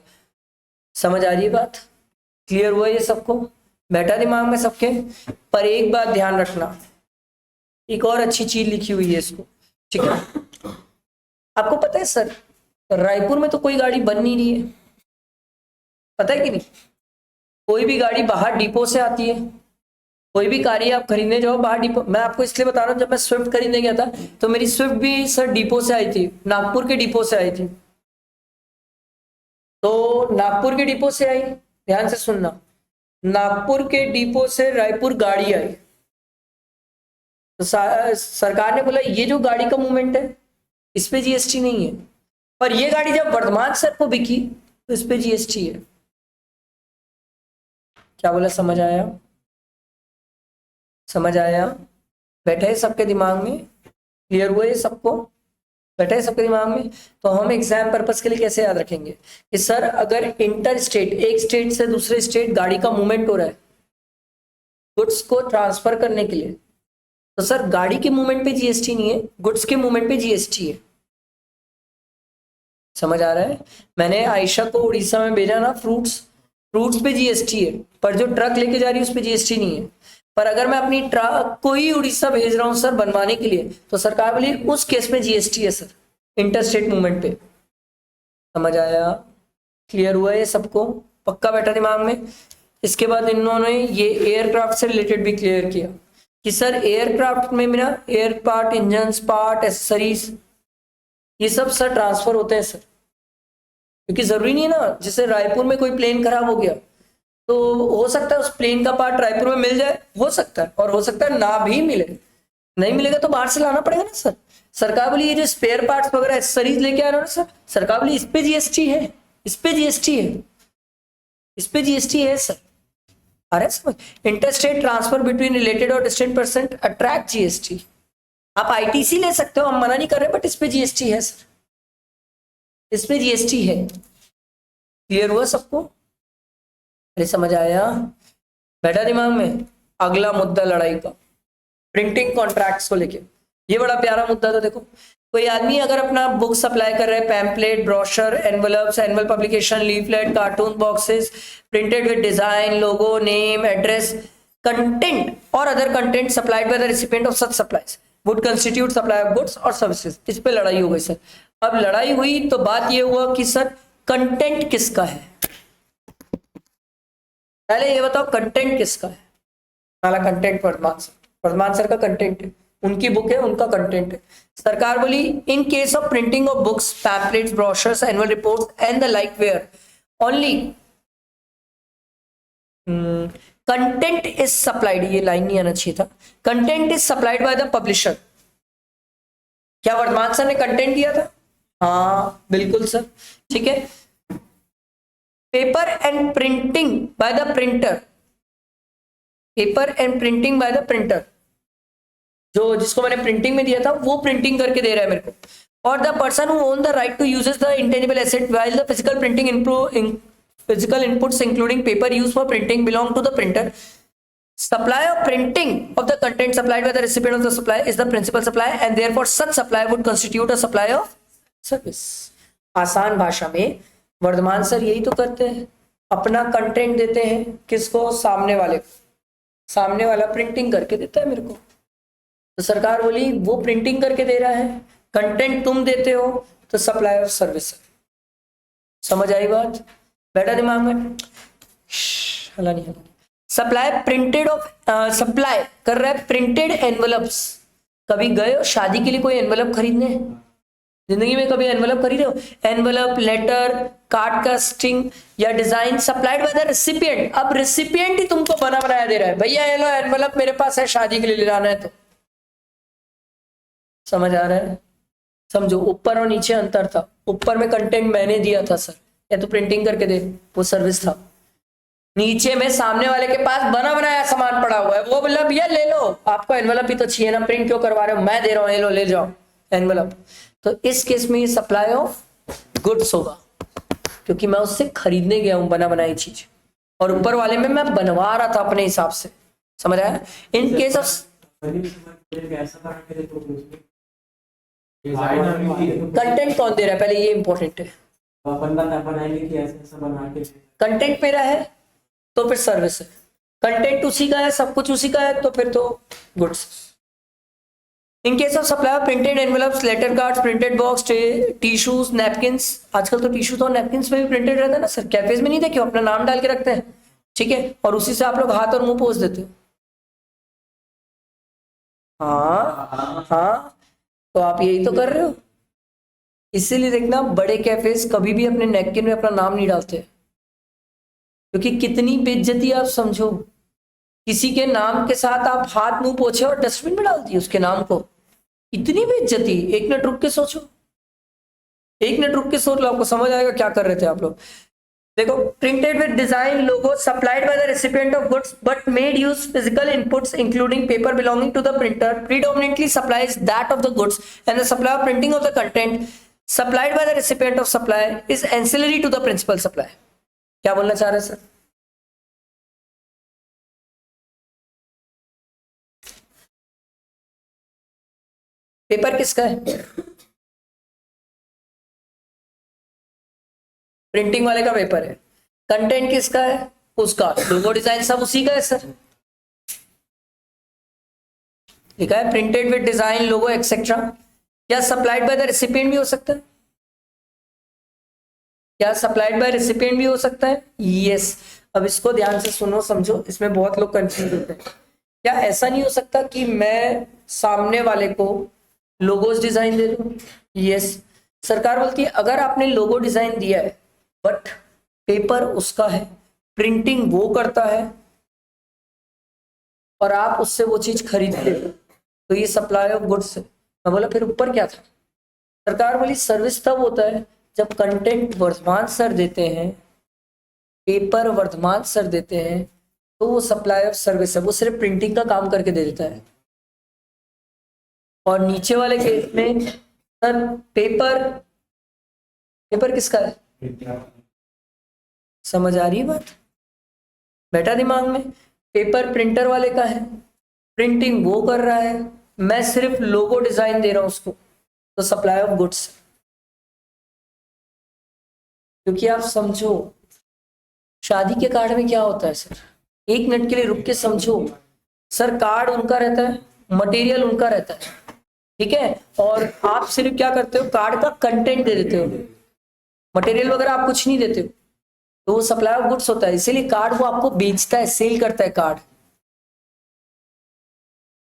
समझ आ रही है बात? क्लियर हुआ ये सबको? बैठा दिमाग में सबके? पर एक बात ध्यान रखना, एक और अच्छी चीज लिखी हुई है इसको, ठीक है? आपको पता है सर रायपुर में तो कोई गाड़ी बन नहीं रही है, पता है कि नहीं? कोई भी गाड़ी बाहर डिपो से आती है, कोई भी गाड़ी आप खरीदने जाओ बाहर डिपो, मैं आपको इसलिए बता रहा हूँ, जब मैं स्विफ्ट खरीदने गया था तो मेरी स्विफ्ट भी सर डिपो से आई थी, नागपुर के डिपो से आई थी। तो नागपुर के डिपो से आई, ध्यान से सुनना, नागपुर के डिपो से रायपुर गाड़ी आई, तो सरकार ने बोला ये जो गाड़ी का मूवमेंट है इस पे जीएसटी नहीं है, पर ये गाड़ी जब वर्धमान सर को बिकी तो इस पे जीएसटी है। क्या बोला, समझ आया? समझ आया? बैठे है सबके दिमाग में? क्लियर हुआ ये सबको? बैठे है सबके दिमाग में? तो हम एग्जाम पर्पस के लिए कैसे याद रखेंगे कि सर अगर इंटर स्टेट, एक स्टेट से दूसरे स्टेट गाड़ी का मूवमेंट हो रहा है गुड्स को ट्रांसफर करने के लिए, तो सर गाड़ी के मूवमेंट पे जीएसटी नहीं है, गुड्स के मूवमेंट पे जीएसटी है। समझ आ रहा है? मैंने आयशा को उड़ीसा में भेजा ना, फ्रूट्स पे जीएसटी है, पर जो ट्रक लेके जा रही है उस पर जीएसटी नहीं है। पर अगर मैं अपनी ट्रक को ही उड़ीसा भेज रहा हूं सर बनवाने के लिए, तो सरकार बोली उस केस में जीएसटी है सर, इंटरस्टेट मूवमेंट पे। समझ आया? क्लियर हुआ ये सबको? पक्का बैठा दिमाग में? इसके बाद इन्होंने ये एयरक्राफ्ट से रिलेटेड भी क्लियर किया कि सर एयरक्राफ्ट में मेरा air part, engine part, accessories, ये सब सर ट्रांसफर होते हैं सर, क्योंकि जरूरी नहीं है ना, जैसे रायपुर में कोई प्लेन खराब हो गया तो हो सकता है उस प्लेन का पार्ट रायपुर में मिल जाए, हो सकता है, और हो सकता है ना भी मिले, नहीं मिलेगा तो बाहर से लाना पड़ेगा ना सर। सरकार बोली ये जो स्पेयर पार्ट्स वगैरह एक्सेसरीज लेके आ रहे हो ना सर, सरकार बोली इस पे जीएसटी है, इस पे जीएसटी है, इस पे जीएसटी है सर। अरे समझ, इंटरस्टेट ट्रांसफर बिटवीन रिलेटेड और डिस्टेंट परसेंट अट्रैक्ट जीएसटी। आप आईटीसी ले सकते हो, हम मना नहीं कर रहे, बट इस पे जीएसटी है सर, इस पे जीएसटी है। क्लियर हुआ सबको? अरे समझ आया? बैठा दिमाग में? अगला मुद्दा लड़ाई का, प्रिंटिंग कॉन्ट्रैक्ट्स को लेके, ये बड़ा प्यारा मुद्दा था। देखो, कोई आदमी अगर अपना बुक सप्लाई कर रहा है, pamphlet, brochure, envelopes, annual publication, leaflet, carton boxes printed with design, logo, name, address, content और other content supplied by the recipient of such supplies would constitute supply of goods और services. इस पे लड़ाई हो गई सर। अब लड़ाई हुई तो बात ये हुआ कि सर कंटेंट किसका है, पहले ये बताओ कंटेंट किसका है। पहला कंटेंट वर्धमान सर का कंटेंट है, उनकी बुक है, उनका कंटेंट है। सरकार बोली in case of printing of books, pamphlets, brochures, annual reports and the like where only content is supplied, ये लाइन नहीं आना चाहिए था, content is supplied by the publisher. क्या वर्धमान सर ने कंटेंट दिया था? हाँ बिल्कुल सर, ठीक है। Paper and printing by the printer, paper and printing by the printer, जो जिसको मैंने प्रिंटिंग में दिया था वो प्रिंटिंग करके दे रहा है मेरे को, और the person who own the right to uses the intangible asset while the physical printing physical inputs including paper used for printing belong to the printer. Supply of printing of the content supplied by the recipient of the supply is the principal supply and therefore such supply would constitute a supply of service. आसान भाषा में Varthaman sir यही तो करते हैं, अपना content देते हैं किसको? सामने वाले को, सामने वाला प्रिंटिंग करके देता है मेरे को, तो सरकार बोली वो प्रिंटिंग करके दे रहा है, कंटेंट तुम देते हो, तो सप्लाई ऑफ सर्विस। समझ आई बात? बैठा दिमाग में? हला नहीं हला। सप्लाई प्रिंटेड ऑफ, सप्लाई कर रहा है प्रिंटेड एनवलप्स। कभी गए हो शादी के लिए कोई एनवलप खरीदने? जिंदगी में कभी एनवलप खरीदे हो? एनवलप, लेटर, कार्ड कास्टिंग या design supplied by the recipient. अब रेसिपिएंट ही तुमको बना बनाया दे रहा है, भैया ये लो एनवलप मेरे पास है, शादी के लिए ले जाना है तो। समझ आ रहा है? समझो, ऊपर और नीचे अंतर था। ऊपर में कंटेंट मैंने दिया था सर, या तो प्रिंटिंग करके दे, वो सर्विस था। नीचे में सामने वाले के पास बना बनाया सामान पड़ा हुआ है, वो बोला भैया ले लो, आपको एनवलप भी तो चाहिए ना, प्रिंट क्यों करवा रहे हो, मैं दे रहा हूँ, ये लो ले जाओ एनवलप। तो इस केस में ये सप्लाई ऑफ गुड्स होगा, क्योंकि मैं उससे खरीदने गया हूं बना बनाई चीज, और ऊपर वाले में मैं बनवा रहा था अपने हिसाब से। समझ आया? इन केस ऑफ कंटेंट कौन दे रहा है पहले, ये इंपॉर्टेंट है। कंटेंट मेरा है तो फिर सर्विस है, कंटेंट उसी का है, सब कुछ उसी का है, तो फिर तो goods. In case of supply of printed envelopes, letter cards, printed box, tissues, napkins, आजकल तो टिश्यूज और नैपकिंस में भी प्रिंटेड रहता है ना सर, कैफेज में नहीं देखे अपना नाम डाल के रखते हैं, ठीक है, और उसी से आप लोग हाथ और मुंह पोंछ देते हो। हाँ हाँ, तो आप यही तो कर रहे हो। इसीलिए देखना, बड़े कैफेज कभी भी अपने नैपकिन में अपना नाम नहीं डालते, क्योंकि कितनी बेइज्जती आप समझो, किसी के नाम के साथ आप हाथ मुंह पोछे और डस्टबिन में डाल दिए उसके नाम को, इतनी बेइज्जती। एक मिनट रुक के सोचो, एक मिनट रुक के सोच लो, आपको समझ आएगा क्या कर रहे थे आप लोग। देखो, printed with design logo supplied by the recipient of goods but made use physical inputs including paper belonging to the printer predominantly supplies that of the goods and the supply of printing of the content supplied by the recipient of supply is ancillary to the principal supply. क्या बोलना चाह रहे हैं sir? Paper किसका है? Printing वाले का paper है। कंटेंट किसका है? उसका। लोगो डिजाइन सब उसी का है सर। लिखा है printed with design logo etcetera. क्या सप्लाइड बाय द रेसिपिएंट भी हो सकता है? क्या सप्लाइड बाय रेसिपिएंट भी हो सकता है? यस। अब इसको ध्यान से सुनो समझो, इसमें बहुत लोग कंफ्यूज होते हैं। क्या ऐसा नहीं हो सकता कि मैं सामने वाले को लोगोस डिजाइन दे दूं? यस। सरकार बोलती है अगर आपने लोगो डिजाइन दिया है बट पेपर उसका है, प्रिंटिंग वो करता है और आप उससे वो चीज खरीदते हो, तो ये सप्लाई ऑफ गुड्स है। मैं बोला फिर ऊपर क्या था? सरकार बोली सर्विस तब होता है जब कंटेंट वर्धमान सर देते हैं, पेपर वर्धमान सर देते हैं, तो वो सप्लाई ऑफ सर्विस है, वो सिर्फ प्रिंटिंग का काम करके दे देता है। और नीचे वाले केस में सर पेपर, पेपर किसका है? समझ आ रही है बात? बैठा दिमाग में? पेपर प्रिंटर वाले का है, प्रिंटिंग वो कर रहा है, मैं सिर्फ लोगो डिजाइन दे रहा हूं उसको, तो सप्लाई ऑफ गुड्स। क्योंकि आप समझो, शादी के कार्ड में क्या होता है सर, एक मिनट के लिए रुक के समझो सर। कार्ड उनका रहता है, मटेरियल उनका रहता है, ठीक है, और आप सिर्फ क्या करते हो, कार्ड का कंटेंट दे देते हो, मटेरियल वगैरह आप कुछ नहीं देते हो, तो वो सप्लाई ऑफ गुड्स होता है। इसीलिए कार्ड वो आपको बेचता है, सेल करता है कार्ड।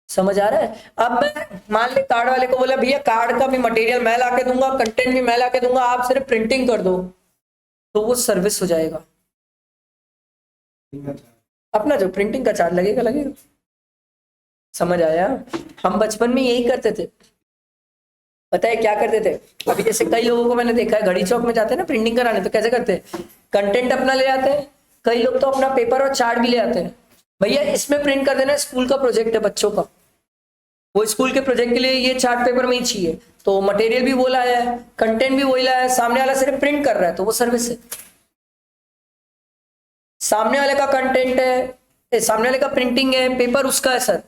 समझ आ रहा है? अब मैं मान ले कार्ड वाले को बोला भैया कार्ड का भी मटेरियल मैं लाके दूंगा, कंटेंट भी मैं लाके दूंगा, आप सिर्फ प्रिंटिंग कर दो, तो वो सर्विस हो जाएगा। अपना जो प्रिंटिंग का चार्ज लगेगा लगेगा। समझ आया? हम बचपन में यही करते थे। पता है क्या करते थे? अभी जैसे कई लोगों को मैंने देखा है, घड़ी चौक में जाते हैं ना प्रिंटिंग कराने, तो कैसे करते हैं, कंटेंट अपना ले आते हैं, कई लोग तो अपना पेपर और चार्ट भी ले आते हैं। भैया इसमें प्रिंट कर देना, स्कूल का प्रोजेक्ट है बच्चों का, वो स्कूल के प्रोजेक्ट के लिए ये चार्ट पेपर में ही चाहिए, तो मटेरियल भी वो लाया है, कंटेंट भी वही लाया है, सामने वाला सिर्फ प्रिंट कर रहा है, तो वो सर्विस है। सामने वाले का कंटेंट है, सामने वाले का प्रिंटिंग है, पेपर उसका है सर,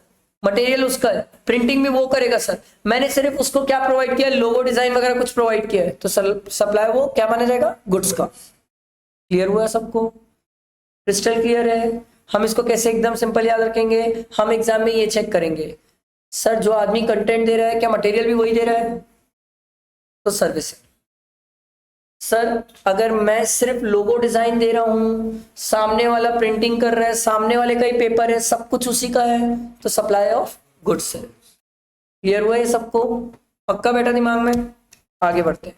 मटेरियल उसका है, प्रिंटिंग भी वो करेगा सर, मैंने सिर्फ उसको क्या प्रोवाइड किया, लोगो डिजाइन वगैरह कुछ प्रोवाइड किया है, तो सप्लाई वो क्या माना जाएगा, गुड्स का। क्लियर हुआ सबको? क्रिस्टल क्लियर है? हम इसको कैसे एकदम सिंपल याद रखेंगे, हम एग्जाम में ये चेक करेंगे सर जो आदमी कंटेंट दे रहा है क्या मटेरियल भी वही दे रहा है, तो सर्विस है। सर अगर मैं सिर्फ लोगो डिजाइन दे रहा हूं, सामने वाला प्रिंटिंग कर रहा है, सामने वाले का ही पेपर है, सब कुछ उसी का है, तो सप्लाई ऑफ गुड्स है। क्लियर हुआ ये सबको? पक्का बैठा दिमाग में? आगे बढ़ते हैं।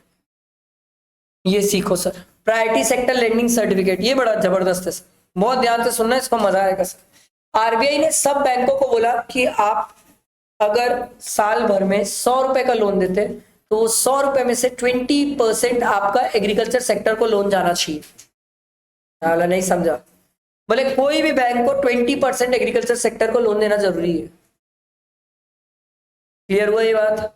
ये सीखो sir, priority sector lending certificate, ये बड़ा जबरदस्त है सर, बहुत ध्यान से सुनना, इसको मजा आएगा सर। आरबीआई ने सब बैंकों को बोला कि आप अगर साल भर में 100 रुपए का लोन देते तो वो 100 रुपए में से 20% आपका एग्रीकल्चर सेक्टर को लोन जाना चाहिए। हालांकि नहीं समझा? बोले कोई भी बैंक को 20% एग्रीकल्चर सेक्टर को लोन देना जरूरी है। क्लियर हुआ ये बात?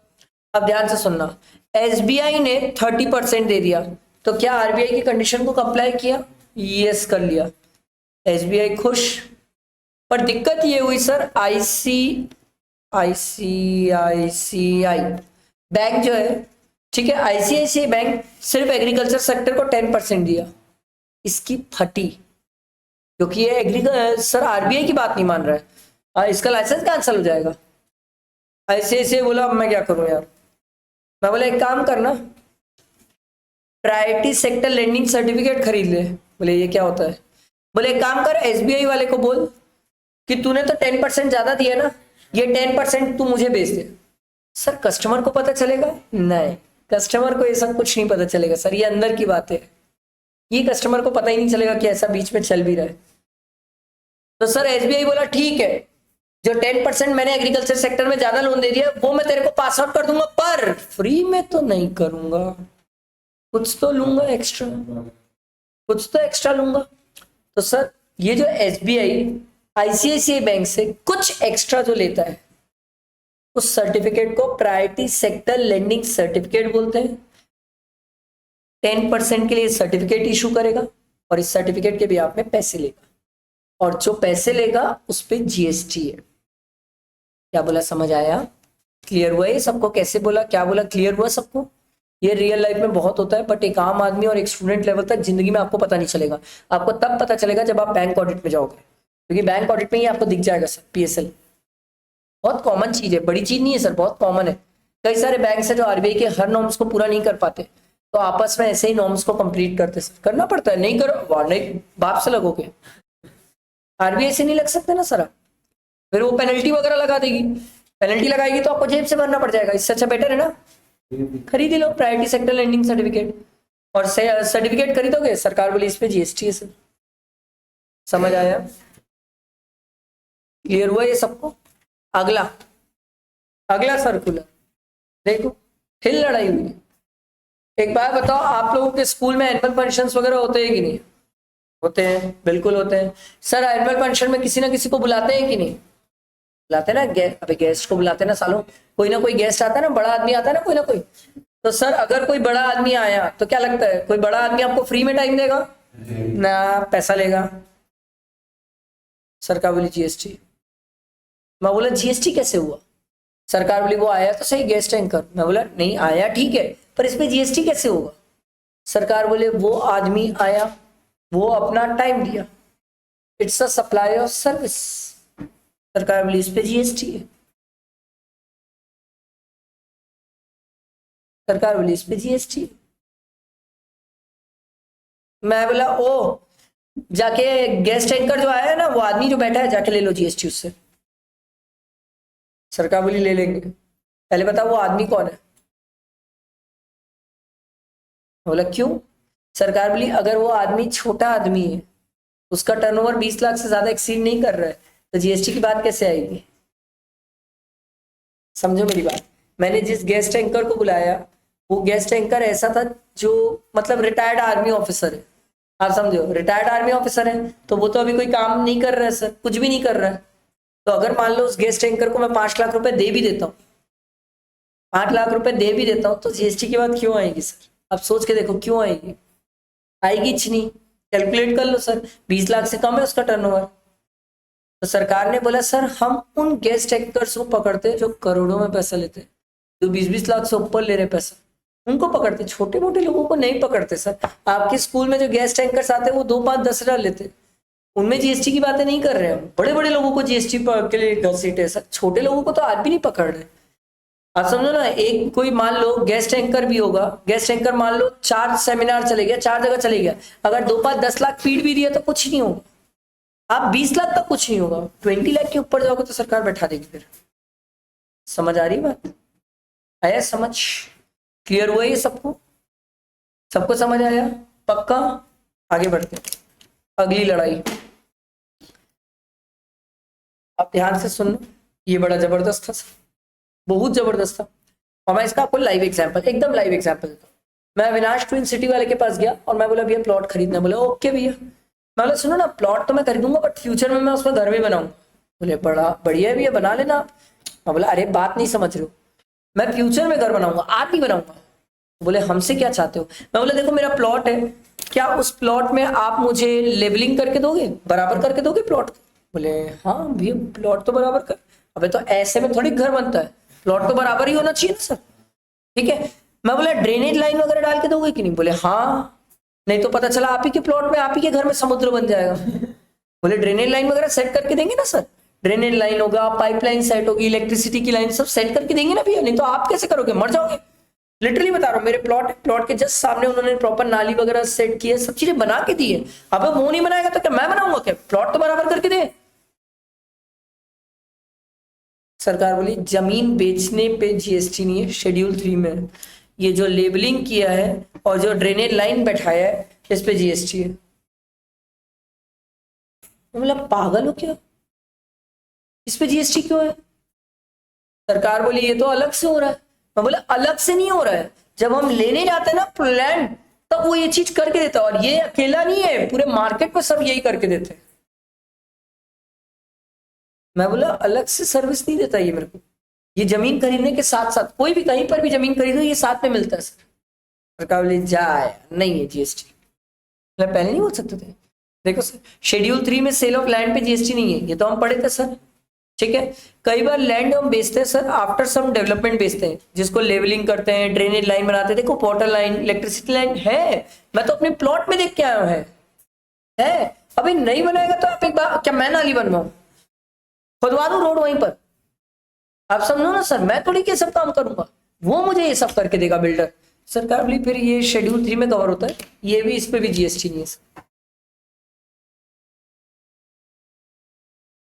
अब ध्यान से सुनना, एसबीआई ने 30% दे दिया, तो क्या आरबीआई की कंडीशन को कंप्लाई किया? यस कर लिया, एसबीआई खुश। पर दिक्कत ये हुई सर, आईसीआईसीआई बैंक जो है, ठीक है, आईसीआईसीआई बैंक सिर्फ एग्रीकल्चर सेक्टर को 10% दिया, इसकी फटी, क्योंकि ये सर आरबीआई की बात नहीं मान रहा है, इसका लाइसेंस कैंसिल हो जाएगा। आईसीआईसीआई बोला अब मैं क्या करूं यार, मैं बोला एक काम करना, प्रायोरिटी सेक्टर लेंडिंग सर्टिफिकेट खरीद ले। बोले ये क्या होता है? बोले एक काम कर, एसबीआई वाले को बोल कि तूने तो 10% ज्यादा दिया ना, ये 10% तू मुझे बेच दे। सर कस्टमर को पता चलेगा? नहीं, कस्टमर को ये सब कुछ नहीं पता चलेगा सर, ये अंदर की बात है, ये कस्टमर को पता ही नहीं चलेगा कि ऐसा बीच में चल भी रहा है। तो सर एसबीआई बोला ठीक है, जो 10% मैंने एग्रीकल्चर सेक्टर में ज्यादा लोन दे दिया वो मैं तेरे को पास आउट कर दूंगा, पर फ्री में तो नहीं करूंगा, कुछ तो लूंगा एक्स्ट्रा, कुछ तो एक्स्ट्रा लूंगा। तो सर ये जो एसबीआई आईसीआईसीआई बैंक से कुछ एक्स्ट्रा जो लेता है उस सर्टिफिकेट को प्रायोरिटी सेक्टर लेंडिंग सर्टिफिकेट बोलते हैं। 10% के लिए सर्टिफिकेट इशू करेगा और इस सर्टिफिकेट के भी आप में पैसे लेगा, और जो पैसे लेगा उस पर जीएसटी है। क्या बोला, समझ आया? क्लियर हुआ ये सबको? कैसे बोला, क्या बोला, क्लियर हुआ सबको? ये रियल लाइफ में बहुत होता है, बट एक आम आदमी और एक स्टूडेंट लेवल तक जिंदगी में आपको पता नहीं चलेगा। आपको तब पता चलेगा जब आप बैंक ऑडिट में जाओगे, क्योंकि बैंक ऑडिट में ही आपको दिख जाएगा सर पीएसएल। बहुत कॉमन चीज है, बड़ी चीज नहीं है सर, बहुत कॉमन है। कई सारे बैंक है जो आरबीआई के हर नॉर्म्स को पूरा नहीं कर पाते, तो आपस में ऐसे ही नॉर्म्स को कंप्लीट करते सर, करना पड़ता है। नहीं करो नहीं, बाप से लगोगे, आरबीआई से नहीं लग सकते ना सर, फिर वो पेनल्टी वगैरह लगा देगी, पेनल्टी लगाएगी तो आपको जेब से भरना पड़ जाएगा। इससे अच्छा बेटर है ना खरीद ही लो प्रायोरिटी सेक्टर लेंडिंग सर्टिफिकेट। और सर्टिफिकेट खरीदोगे, सरकार बोली इस पे जीएसटी है सर। समझ आया? क्लियर हुआ ये सबको? अगला सर्कुलर देखो, फिर लड़ाई हुई। एक बात बताओ, आप लोगों के स्कूल में एनुअल फंक्शंस वगैरह होते हैं कि नहीं? होते हैं, बिल्कुल होते हैं सर। एनुअल फंक्शन में किसी ना किसी को बुलाते हैं कि नहीं? बुलाते हैं ना, अबे गेस्ट को बुलाते हैं ना सालों, कोई ना कोई गेस्ट आता है ना, बड़ा आदमी आता है ना कोई ना कोई। तो सर अगर कोई बड़ा आदमी आया तो क्या लगता है, कोई बड़ा आदमी आपको फ्री में टाइम देगा ना, पैसा लेगा? सरकार बोली जीएसटी। मैं बोला जीएसटी कैसे हुआ? सरकार बोली वो आया तो सही गेस्ट एंकर। मैं बोला नहीं आया ठीक है, पर इस पे जीएसटी कैसे होगा? सरकार बोले वो आदमी आया, वो अपना टाइम दिया, it's a supply of service. सरकार बोली इस पे जीएसटी है। सरकार बोली इस पे जीएसटी है। मैं बोला ओ, जाके गेस्ट एंकर जो आया है ना, वो आदमी जो बैठा है, जाके ले लो जीएसटी उससे। सरकार बोली ले लेंगे, पहले बताओ वो आदमी कौन है? बोला क्यों? सरकार बोली अगर वो आदमी छोटा आदमी है, उसका टर्नओवर 20 लाख से ज्यादा एक्सीड नहीं कर रहा है, तो जीएसटी की बात कैसे आएगी? समझो मेरी बात। मैंने जिस गेस्ट एंकर को बुलाया, वो गेस्ट एंकर ऐसा था जो मतलब रिटायर्ड आर्मी ऑफिसर है। आप समझो, रिटायर्ड आर्मी ऑफिसर है तो वो तो अभी कोई काम नहीं कर रहा है सर, कुछ भी नहीं कर रहा है। तो अगर मान लो उस गेस्ट एंकर को मैं 5 लाख रुपए दे भी देता हूँ, 5 लाख रुपए दे भी देता हूँ, तो जीएसटी की बात क्यों आएगी सर? अब सोच के देखो क्यों आएगी? आएगी नहीं, कैलकुलेट कर लो सर, 20 लाख से कम है उसका टर्नओवर। तो सरकार ने बोला सर हम उन गेस्ट एंकर्स को पकड़ते हैं जो करोड़ों में पैसा लेते हैं, जो 20-20 लाख से ऊपर ले रहे पैसा, उनको पकड़ते, छोटे मोटे लोगों को नहीं पकड़ते सर। आपके स्कूल में जो गेस्ट एंकर्स आते हैं वो 2, 5, 10 हजार लेते, उनमें जीएसटी की बातें नहीं कर रहे हैं। बड़े बड़े लोगों को जीएसटी के लिए घसीटे सर, छोटे लोगों को तो आज भी नहीं पकड़ रहे। आप समझो ना, एक कोई मान लो गेस्ट एंकर भी होगा, गेस्ट एंकर मान लो 4 सेमिनार चले गया, 4 जगह चले गया, अगर 2, 5, 10 लाख फीड भी दिया तो कुछ नहीं होगा। आप 20 लाख का कुछ नहीं होगा, 20 लाख के ऊपर जाओगे तो सरकार बैठा देगी फिर। समझ आ रही बात? आया समझ? क्लियर हुआ ये सबको? सबको समझ आया? पक्का? आगे बढ़ते अगली लड़ाई। आप ध्यान से सुनो, ये बड़ा जबरदस्त था, बहुत जबरदस्त था। और मैं इसका आपको लाइव एग्जांपल, एकदम लाइव एग्जांपल देता हूँ। मैं अविनाश ट्विन सिटी वाले के पास गया और मैं बोला भैया प्लॉट खरीदना। बोला ओके भैया। मैं बोला सुनो ना, प्लॉट तो मैं खरीदूंगा बट फ्यूचर में मैं उसमें घर भी बनाऊंगा। बोले बड़ा बढ़िया है भैया, बना लेना आप। मैं बोला अरे बात नहीं समझ रहे हो, मैं फ्यूचर में घर बनाऊंगा, आज नहीं बनाऊंगा। बोले हमसे क्या चाहते हो? मैं बोला देखो मेरा प्लॉट है, क्या उस प्लॉट में आप मुझे लेवलिंग करके दोगे, बराबर करके दोगे प्लॉट? बोले हाँ भैया प्लॉट तो बराबर कर। अबे तो ऐसे में थोड़ी घर बनता है, प्लॉट तो बराबर ही होना चाहिए ना सर। ठीक है। मैं बोला ड्रेनेज लाइन वगैरह डाल के दोगे कि नहीं? बोले हाँ, नहीं तो पता चला आप ही के प्लॉट में, आप ही के घर में समुद्र बन जाएगा। बोले ड्रेनेज लाइन वगैरह सेट करके देंगे ना सर, ड्रेनेज लाइन होगा, पाइपलाइन सेट होगी, इलेक्ट्रिसिटी की लाइन सब सेट करके देंगे ना भैया, नहीं तो आप कैसे करोगे, मर जाओगे। लिटरली बता रहा हूँ, मेरे प्लॉट के जस्ट सामने उन्होंने प्रॉपर नाली वगैरह सेट की है, सब चीजें बना के दी है। अब वो नहीं बनाएगा तो क्या मैं बनाऊंगा क्या? प्लॉट तो बराबर करके दे। सरकार बोली जमीन बेचने पे जीएसटी नहीं है, शेड्यूल 3 में है। ये जो लेबलिंग किया है और जो ड्रेनेज लाइन बैठाया है इस पे जीएसटी है। मतलब पागल हो क्या, इस पे जीएसटी क्यों है? सरकार बोली ये तो अलग से हो रहा है। मैं बोला अलग से नहीं हो रहा है, जब हम लेने जाते हैं ना लैंड तब वो ये चीज करके देता है, और ये अकेला नहीं है, पूरे मार्केट में सब यही करके देते हैं। मैं बोला अलग से सर्विस नहीं देता ये मेरे को, ये जमीन खरीदने के साथ साथ, कोई भी कहीं पर भी जमीन खरीदो ये साथ में मिलता है सर। सरकार बोली जाए नहीं है जीएसटी। मतलब पहले नहीं बोल सकते थे? देखो सर शेड्यूल 3 में सेल ऑफ लैंड पे जीएसटी नहीं है, ये तो हम पढ़े थे सर। ठीक है, कई बार लैंड हम बेचते हैं सर, आफ्टर सम डेवलपमेंट बेचते हैं, जिसको लेवलिंग करते हैं, ड्रेनेज लाइन बनाते हैं। देखो वाटर लाइन, इलेक्ट्रिसिटी लाइन है, मैं तो अपने प्लॉट में देख के आया हूं है। अभी नहीं बनाएगा तो आप एक बार, क्या मैं नाली बनवाऊं, खुदवा दूं रोड वहीं पर, आप समझो ना सर, मैं थोड़ी ये सब काम करूंगा, वो मुझे ये सब करके देगा बिल्डर। सरकार बोली फिर ये शेड्यूल 3 में कवर होता है, ये भी, इस पे भी जीएसटी नहीं है सर।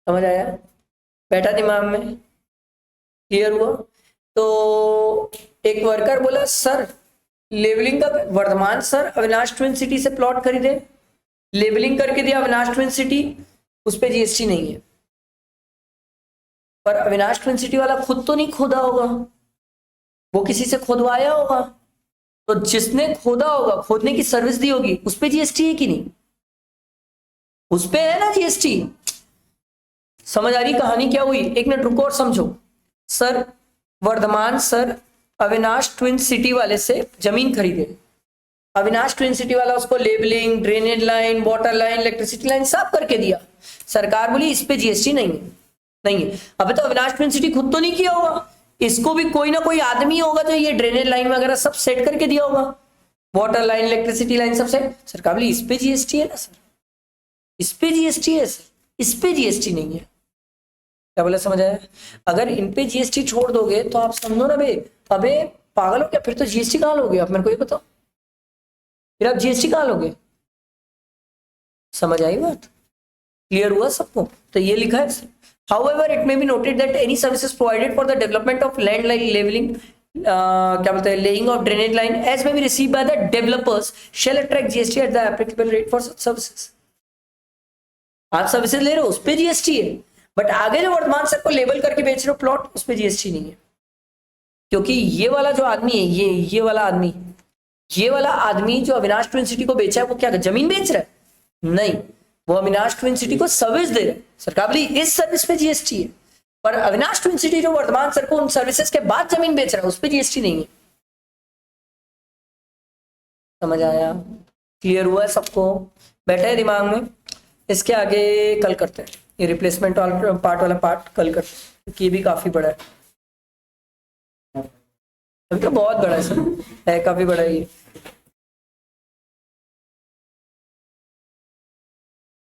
समझ आया, बैठा दिमाग में, क्लियर हुआ? तो एक वर्कर बोला सर लेवलिंग का, Vardhman sir Avinash twin city से प्लॉट खरीदे, लेबलिंग करके दिया अविनाश ट्विन सिटी, उस पर जीएसटी नहीं है। पर अविनाश ट्विन सिटी वाला खुद तो नहीं खोदा होगा, वो किसी से खोदवाया होगा, तो जिसने खोदा होगा, खोदने की सर्विस दी होगी, उस पर जीएसटी है कि नहीं? उस पे है ना जीएसटी। समझ आ रही कहानी क्या हुई? एक मिनट रुको और समझो। Sir Vardhman sir Avinash twin city वाले से जमीन खरीदे, अविनाश ट्विन सिटी वाला उसको labelling, drainage line, water line, electricity line सब करके दिया। सरकार बोली इस पे जीएसटी नहीं है। अब तो अविनाश ट्विन सिटी खुद तो नहीं किया होगा, इसको भी कोई ना कोई आदमी होगा जो ये ड्रेनेज लाइन वगैरह सब सेट करके दिया होगा, वाटर लाइन, इलेक्ट्रिसिटी लाइन सब सेट। सरकार बोली इस पे जीएसटी है ना सर, इस पे जीएसटी है सर, इस पे जीएसटी नहीं है। क्या बोला, समझ आया? अगर इन पे जीएसटी छोड़ दोगे तो आप समझो ना बे, अबे पागल हो क्या, फिर तो जीएसटी कहां लोगे आप, मेरे को ये बताओ, फिर आप जीएसटी कहां लोगे? समझ आई बात? क्लियर हुआ सबको? तो ये लिखा है, however it may be noted that any services provided for the development of land like levelling, क्या बोलते हैं, laying of drainage line as may be received by the developers shall attract GST at the applicable rate for such services. आप services ले रहे हो उस पे GST है, बट आगे जो वर्तमान सर को लेबल करके बेच रहे हो प्लॉट, उस पे जीएसटी नहीं है। क्योंकि ये वाला जो आदमी है, ये वाला आदमी जो अविनाश ट्विन सिटी को बेचा है, वो क्या जमीन बेच रहा है? नहीं, वो अविनाश ट्विन सिटी को सर्विस दे रहे हैं। सरकार बोली इस सर्विस पे जीएसटी है, पर अविनाश ट्विन सिटी जो वर्तमान सर को उन सर्विसेज के बाद जमीन बेच रहा है, उस पे जीएसटी नहीं है। समझ आया? क्लियर हुआ है सबको? बैठा है दिमाग में? इसके आगे कल करते हैं, ये रिप्लेसमेंट पार्ट वाला पार्ट कल करते हैं, क्योंकि ये भी काफी बड़ा है, अभी तो बहुत बड़ा है सर, है काफी बड़ा है ये।